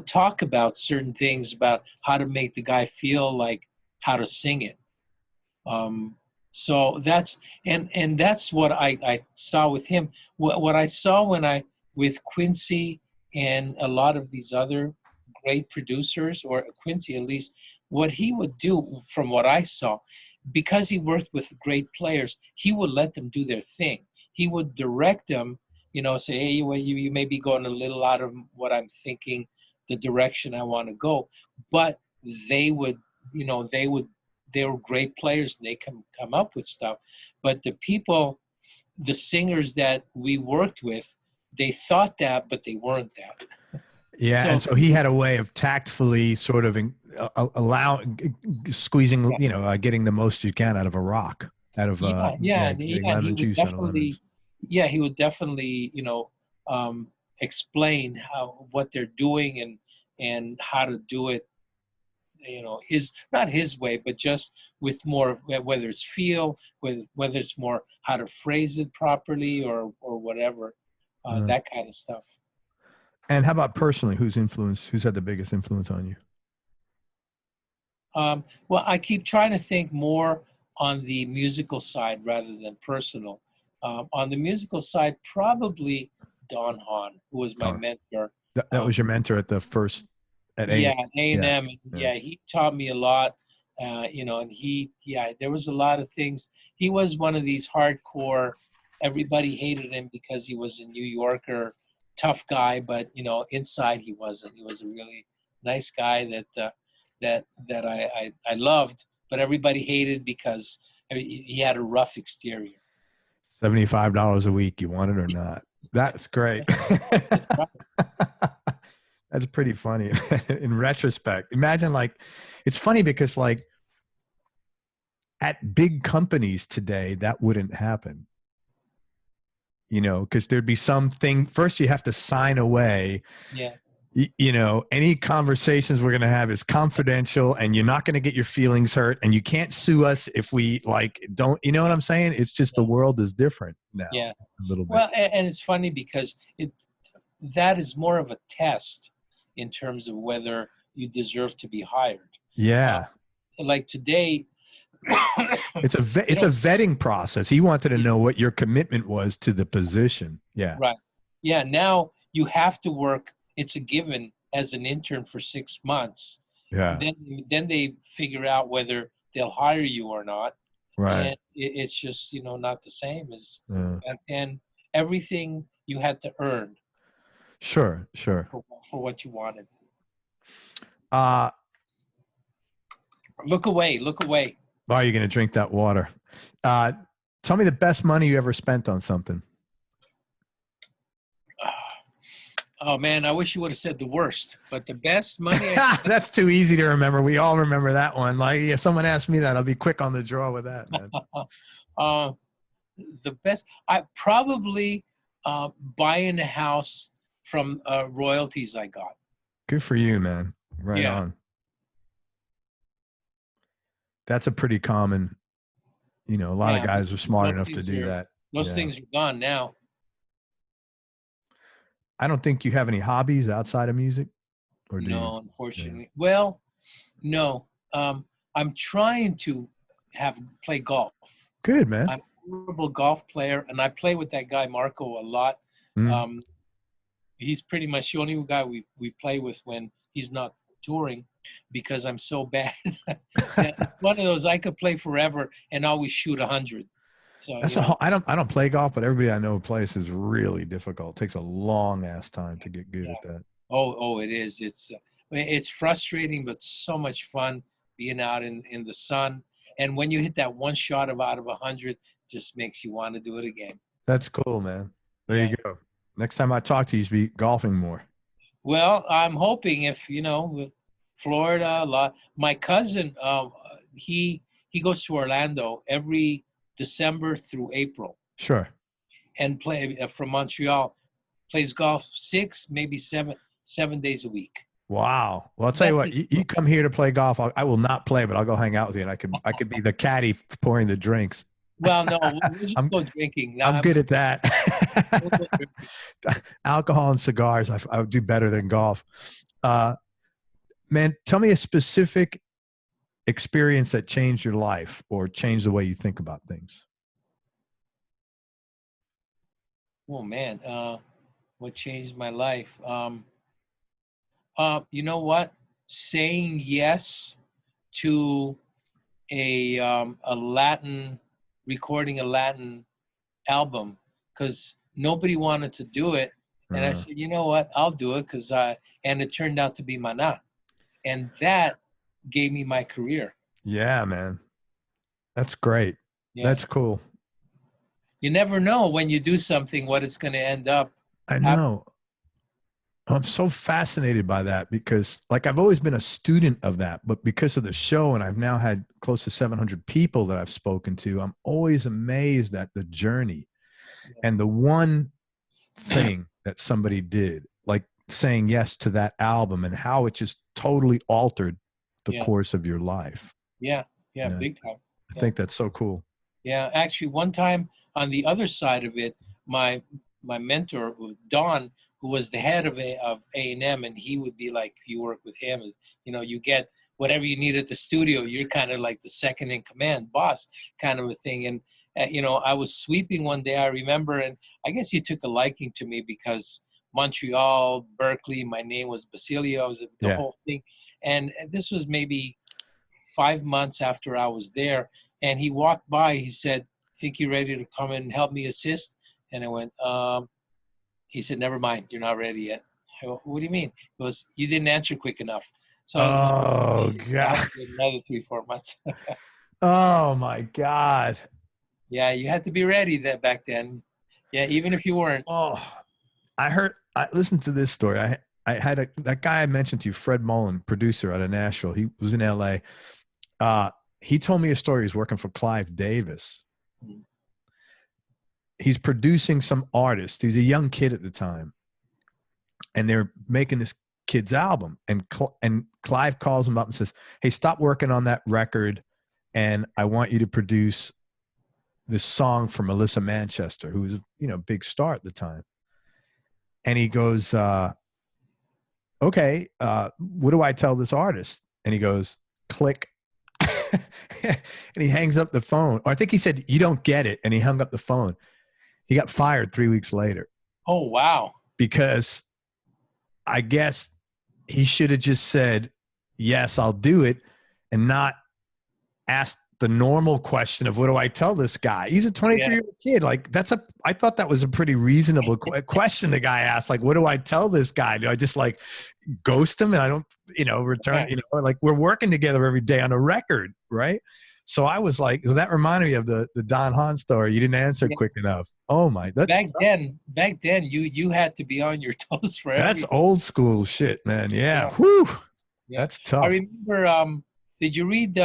talk about certain things about how to make the guy feel like how to sing it. So that's and that's what I saw with him. What I saw with Quincy and a lot of these other great producers, or Quincy at least, what he would do from what I saw, because he worked with great players, he would let them do their thing. He would direct them, say, hey, well, you may be going a little out of what I'm thinking, the direction I want to go, but they were great players and they can come up with stuff. But the singers that we worked with, they thought that, but they weren't that. Yeah, and so he had a way of tactfully sort of squeezing, getting the most you can out of a rock, out of lemon juice out of lemons. Yeah, he would definitely, explain what they're doing and how to do it, not his way, but just with more, whether it's feel, whether it's more how to phrase it properly or whatever, that kind of stuff. And how about personally, who's had the biggest influence on you? Well, I keep trying to think more on the musical side rather than personal. On the musical side, probably Don Hahn, who was my mentor. That was your mentor at A&M. Yeah, he taught me a lot, and there was a lot of things. He was one of these hardcore, everybody hated him because he was a New Yorker, tough guy, but inside he wasn't. He was a really nice guy that I loved, but everybody hated because he had a rough exterior. $75 a week, you want it or not? That's great. That's pretty funny in retrospect. Imagine, it's funny because at big companies today, that wouldn't happen. Because there'd be something, first you have to sign away. Yeah. Any conversations we're going to have is confidential and you're not going to get your feelings hurt and you can't sue us if we don't, you know what I'm saying? It's just the world is different now. Yeah. A little bit. Well, and it's funny because that is more of a test in terms of whether you deserve to be hired. Yeah. Like today, it's a vetting process. He wanted to know what your commitment was to the position. Yeah. Right. Yeah. Now you have to work. It's a given as an intern for 6 months. Yeah. Then they figure out whether they'll hire you or not. Right. And it's just, not the same as, and everything you had to earn. Sure. For what you wanted. Look away. Oh, you're going to drink that water. Tell me the best money you ever spent on something. Oh man, I wish you would have said the worst, but the best money. That's too easy to remember. We all remember that one. Like, if someone asked me that, I'll be quick on the draw with that, man. uh, the best. I probably buying a house from royalties I got. Good for you, man. Right Yeah. on. That's a pretty common, a lot of guys are smart enough to do that. Those things are gone now. I don't think you have any hobbies outside of music, or do you? No, unfortunately. Yeah. Well, no. I'm trying to play golf. Good, man. I'm a horrible golf player, and I play with that guy Marco a lot. He's pretty much the only guy we play with when he's not touring, because I'm so bad. One of those I could play forever and always shoot 100. So I don't play golf, but everybody I know who plays is really difficult. It takes a long ass time to get good at that. Oh, it is. It's frustrating, but so much fun being out in the sun. And when you hit that one shot out of 100, just makes you want to do it again. That's cool, man. There you go. Next time I talk to you, you should be golfing more. Well, I'm hoping if, with Florida, my cousin, he goes to Orlando every December through April. Sure. And play from Montreal, plays golf 6, maybe 7 days a week. Wow. Well, I'll tell you what, you come here to play golf. I will not play, but I'll go hang out with you, and I could be the caddy pouring the drinks. Well, no, we'll just go drinking. I'm good at that. Alcohol and cigars, I would do better than golf. Man, tell me a specific experience that changed your life or changed the way you think about things. Oh man, what changed my life? You know what? Saying yes to recording a Latin album, because nobody wanted to do it, and I said, you know what? I'll do it, and it turned out to be Maná, and that gave me my career. Yeah, man. That's great. Yeah. That's cool. You never know when you do something what it's going to end up. I know. I'm so fascinated by that because, like, I've always been a student of that, but because of the show, and I've now had close to 700 people that I've spoken to, I'm always amazed at the journey and the one thing that somebody did, like saying yes to that album, and how it just totally altered the course of your life. Yeah, big time. I think that's so cool. Yeah, actually, one time on the other side of it, my mentor, Don, who was the head of A&M, and he would be like, if you work with him, you get whatever you need at the studio. You're kind of like the second in command, boss kind of a thing. And, I was sweeping one day, I remember, and I guess he took a liking to me because Montreal, Berkeley, my name was Basilio, I was the whole thing. And this was maybe 5 months after I was there. And he walked by, he said, think you're ready to come and help me assist? And I went, he said, never mind, you're not ready yet. I go, what do you mean? He goes, you didn't answer quick enough. So I was God. Another 3-4 months. Oh my God. Yeah, you had to be ready back then. Yeah, even if you weren't. Oh, I listened to this story. I had that guy I mentioned to you, Fred Mullen, producer out of Nashville. He was in LA. He told me a story. He's working for Clive Davis. He's producing some artist. He's a young kid at the time, and they're making this kid's album. And Clive calls him up and says, "Hey, stop working on that record, and I want you to produce this song for Melissa Manchester, who was a big star at the time." And he goes, "Okay, what do I tell this artist?" And he goes, "Click." And he hangs up the phone. Or I think he said, "You don't get it," and he hung up the phone. He got fired 3 weeks later. Oh, wow. Because I guess he should have just said, yes, I'll do it, and not asked the normal question of, what do I tell this guy? He's a 23-year-old kid. Like, I thought that was a pretty reasonable question the guy asked. Like, what do I tell this guy? Do I just like ghost him and I don't, return, like we're working together every day on a record, right? So I was like, so that reminded me of the Don Hahn story. You didn't answer quick enough. Oh my, that's back then you had to be on your toes for that's everything. old school shit, man. Yeah. Yeah. Whew. Yeah. That's I tough. remember, did you read,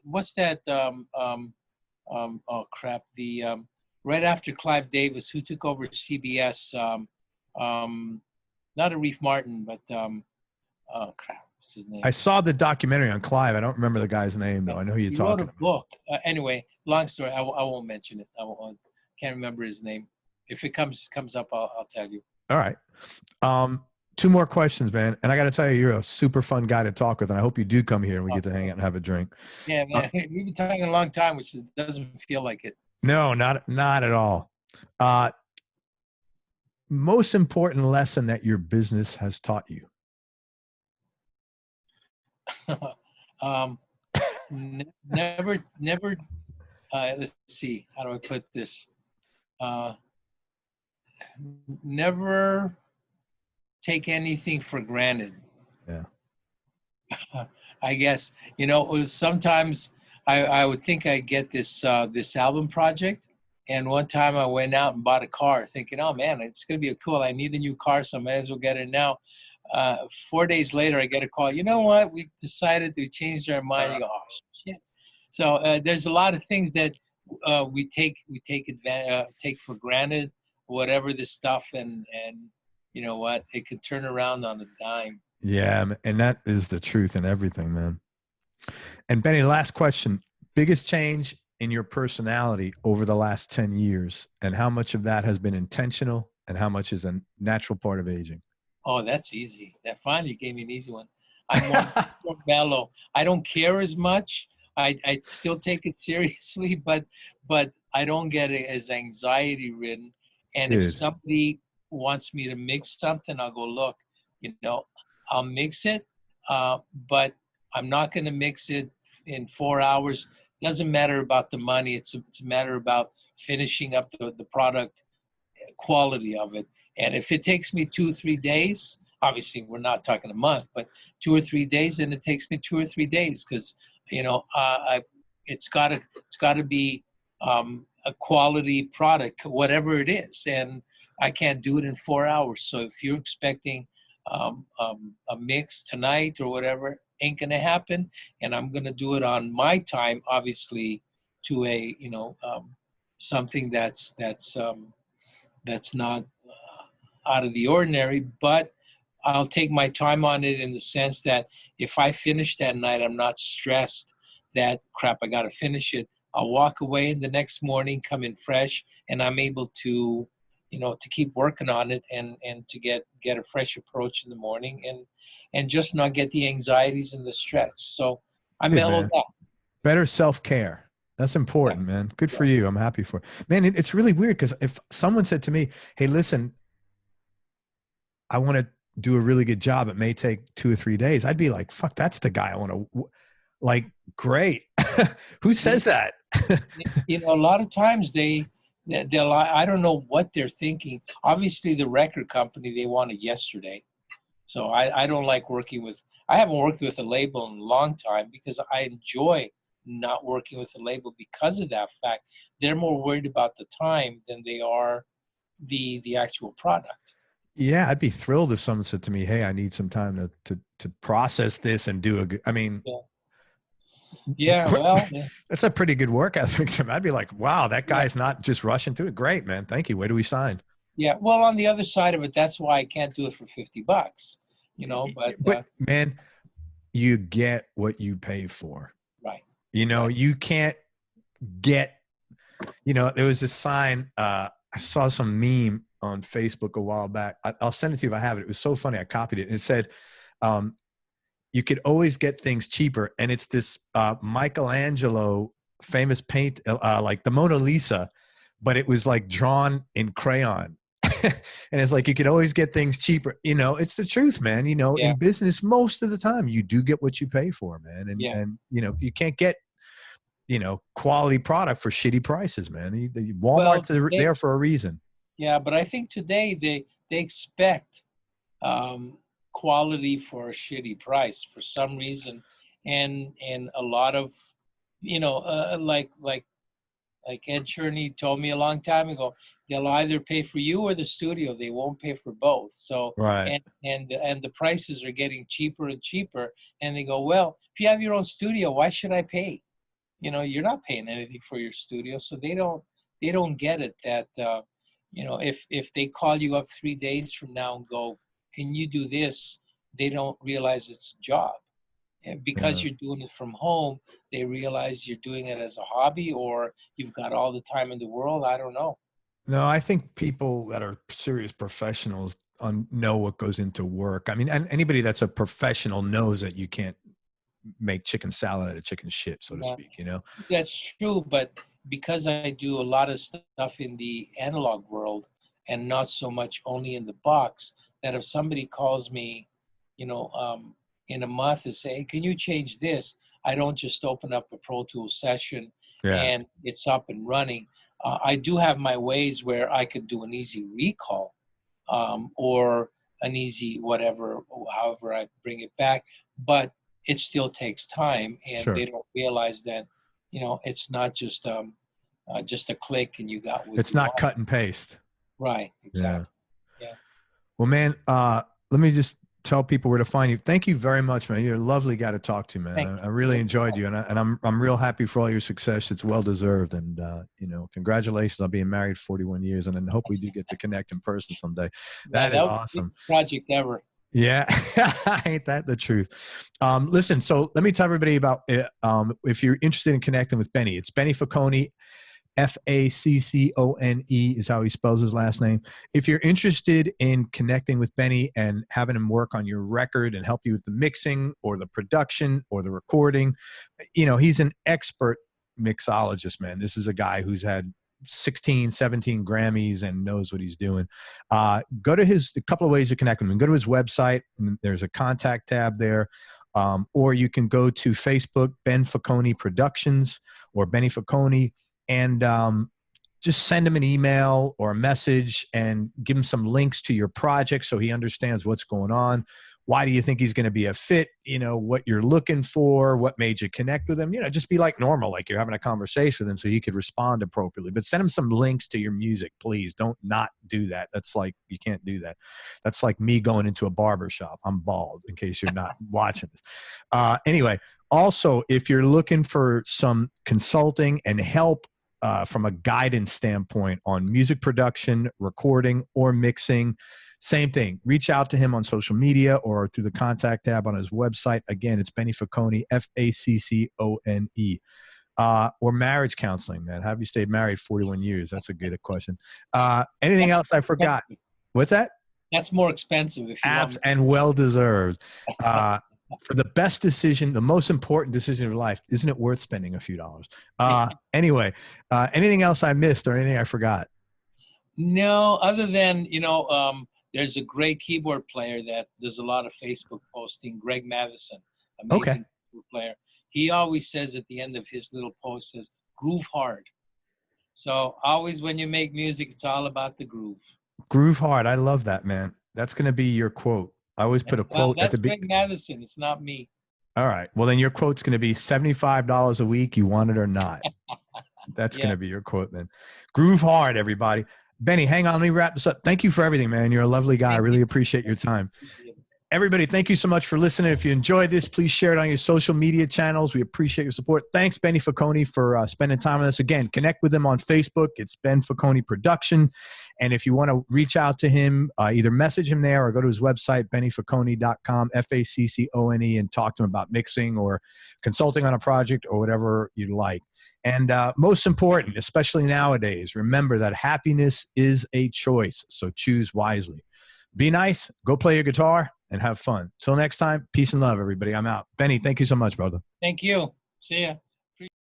what's that, oh crap, right after Clive Davis, who took over CBS, not Arif Martin, but, oh crap, what's his name? I saw the documentary on Clive. I don't remember the guy's name though. I know who you're He wrote talking a about. book. Anyway, long story. I won't mention it. Can't remember his name. If it comes up, I'll tell you. All right. Two more questions, man. And I got to tell you, you're a super fun guy to talk with. And I hope you do come here and we get to hang out and have a drink. Yeah, man. We've been talking a long time, which doesn't feel like it. No, not at all. Most important lesson that your business has taught you? Never. Let's see. How do I put this? Never take anything for granted. Yeah. I guess, it was sometimes I would think I'd get this album project. And one time I went out and bought a car thinking, oh man, it's going to be cool. I need a new car, so I may as well get it now. 4 days later, I get a call. You know what? We decided to change our mind. You go, oh shit. So there's a lot of things that we take for granted, whatever this stuff, and you know what? It could turn around on a dime. Yeah, and that is the truth in everything, man. And Benny, last question. Biggest change in your personality over the last 10 years, and how much of that has been intentional and how much is a natural part of aging? Oh, that's easy. That finally gave me an easy one. I'm more mellow. I don't care as much. I still take it seriously, but I don't get it as anxiety ridden. And if somebody wants me to mix something, I'll go, look, I'll mix it, but I'm not going to mix it in 4 hours. Doesn't matter about the money. It's a matter about finishing up the product quality of it. And if it takes me 2 or 3 days, obviously we're not talking a month, but 2 or 3 days, then it takes me 2 or 3 days because it's got to be a quality product, whatever it is, and I can't do it in 4 hours. So if you're expecting a mix tonight or whatever, ain't gonna happen, and I'm gonna do it on my time, obviously, to a something that's not out of the ordinary, but I'll take my time on it in the sense that if I finish that night, I'm not stressed that crap, I got to finish it. I'll walk away in the next morning, come in fresh, and I'm able to, to keep working on it and to get a fresh approach in the morning and just not get the anxieties and the stress. So I mellowed out. Better self-care. That's important, man. Good for you. I'm happy for it. Man, it's really weird because if someone said to me, hey, listen, I want to do a really good job. It may take 2 or 3 days. I'd be like, fuck, that's the guy I want to, like, great. Who says that? A lot of times they'll, I don't know what they're thinking. Obviously the record company, they want it yesterday. So I don't like working with, I haven't worked with a label in a long time because I enjoy not working with a label because of that fact. They're more worried about the time than they are the actual product. Yeah, I'd be thrilled if someone said to me, hey, I need some time to process this and do a good, I mean. Yeah, well. That's a pretty good work ethic to me. I'd be like, wow, that guy's not just rushing to it. Great, man. Thank you. Where do we sign? Yeah, well, on the other side of it, that's why I can't do it for $50, but man, you get what you pay for. Right. You can't get, there was this sign, I saw some meme on Facebook a while back. I'll send it to you if I have it. It was so funny. I copied it. And it said, you could always get things cheaper. And it's this Michelangelo famous paint, like the Mona Lisa, but it was like drawn in crayon. And it's like, you could always get things cheaper. It's the truth, man. In business, most of the time you do get what you pay for, man. And you can't get, quality product for shitty prices, man. Walmart's there for a reason. Yeah. But I think today they expect, quality for a shitty price for some reason. and a lot of, like Ed Cherney told me a long time ago, they'll either pay for you or the studio. They won't pay for both. So Right. and the prices are getting cheaper and cheaper. And they go, well, if you have your own studio, why should I pay? You're not paying anything for your studio. So they don't get it that if they call you up 3 days from now and go, can you do this? They don't realize it's a job. And because you're doing it from home, they realize you're doing it as a hobby, or you've got all the time in the world. I don't know. No, I think people that are serious professionals know what goes into work. I mean, and anybody that's a professional knows that you can't make chicken salad out of chicken shit, so to speak, That's true, but because I do a lot of stuff in the analog world and not so much only in the box, that if somebody calls me, in a month and say, hey, can you change this? I don't just open up a Pro Tools session and it's up and running. I do have my ways where I could do an easy recall or an easy whatever, however I bring it back, but it still takes time, and they don't realize that, it's not just a click and you got what it's you not want. cut and paste. Right, exactly. Yeah. Well, man, let me just tell people where to find you. Thank you very much, man. You're a lovely guy to talk to, man. Thanks. I really enjoyed you, and I'm real happy for all your success. It's well deserved, and congratulations on being married 41 years, and I hope we do get to connect in person someday. That is awesome. Project ever. Yeah, ain't that the truth? Listen, so let me tell everybody about it. If you're interested in connecting with Benny, it's Benny Faccone. Faccone is how he spells his last name. If you're interested in connecting with Benny and having him work on your record and help you with the mixing or the production or the recording, he's an expert mixologist, man. This is a guy who's had 16, 17 Grammys and knows what he's doing. Go to a couple of ways to connect with him. Go to his website, and there's a contact tab there. Or you can go to Facebook, Ben Faccone Productions or Benny Faccone, and just send him an email or a message and give him some links to your project so he understands what's going on. Why do you think he's going to be a fit? What you're looking for, what made you connect with him, just be like normal, like you're having a conversation with him so he could respond appropriately. But send him some links to your music, please. Don't not do that. That's like, you can't do that. That's like me going into a barber shop. I'm bald, in case you're not watching this. Anyway, also, if you're looking for some consulting and help from a guidance standpoint on music production, recording, or mixing, same thing. Reach out to him on social media or through the contact tab on his website. Again, it's Benny Faccone, Faccone. Or marriage counseling, man. Have you stayed married 41 years? That's a good question. Anything else I forgot? What's that? That's more expensive. If you want. And well-deserved. For the best decision, the most important decision of your life, isn't it worth spending a few dollars? Anyway, anything else I missed or anything I forgot? No, other than, there's a great keyboard player that does a lot of Facebook posting, Greg Matheson, amazing keyboard player. He always says at the end of his little post, says, groove hard. So always when you make music, it's all about the groove. Groove hard. I love that, man. That's going to be your quote. I always put a quote at the beginning. Greg Madison. It's not me. All right. Well, then your quote's going to be $75 a week. You want it or not. That's going to be your quote then. Groove hard, everybody. Benny, hang on. Let me wrap this up. Thank you for everything, man. You're a lovely guy. I really appreciate your time. Everybody, thank you so much for listening. If you enjoyed this, please share it on your social media channels. We appreciate your support. Thanks, Benny Faccone, for spending time with us. Again, connect with him on Facebook. It's Ben Faccone Production. And if you want to reach out to him, either message him there or go to his website, bennyfaccone.com, Faccone, and talk to him about mixing or consulting on a project or whatever you'd like. And most important, especially nowadays, remember that happiness is a choice. So choose wisely. Be nice, go play your guitar, and have fun. Till next time, peace and love, everybody. I'm out. Benny, thank you so much, brother. Thank you. See ya.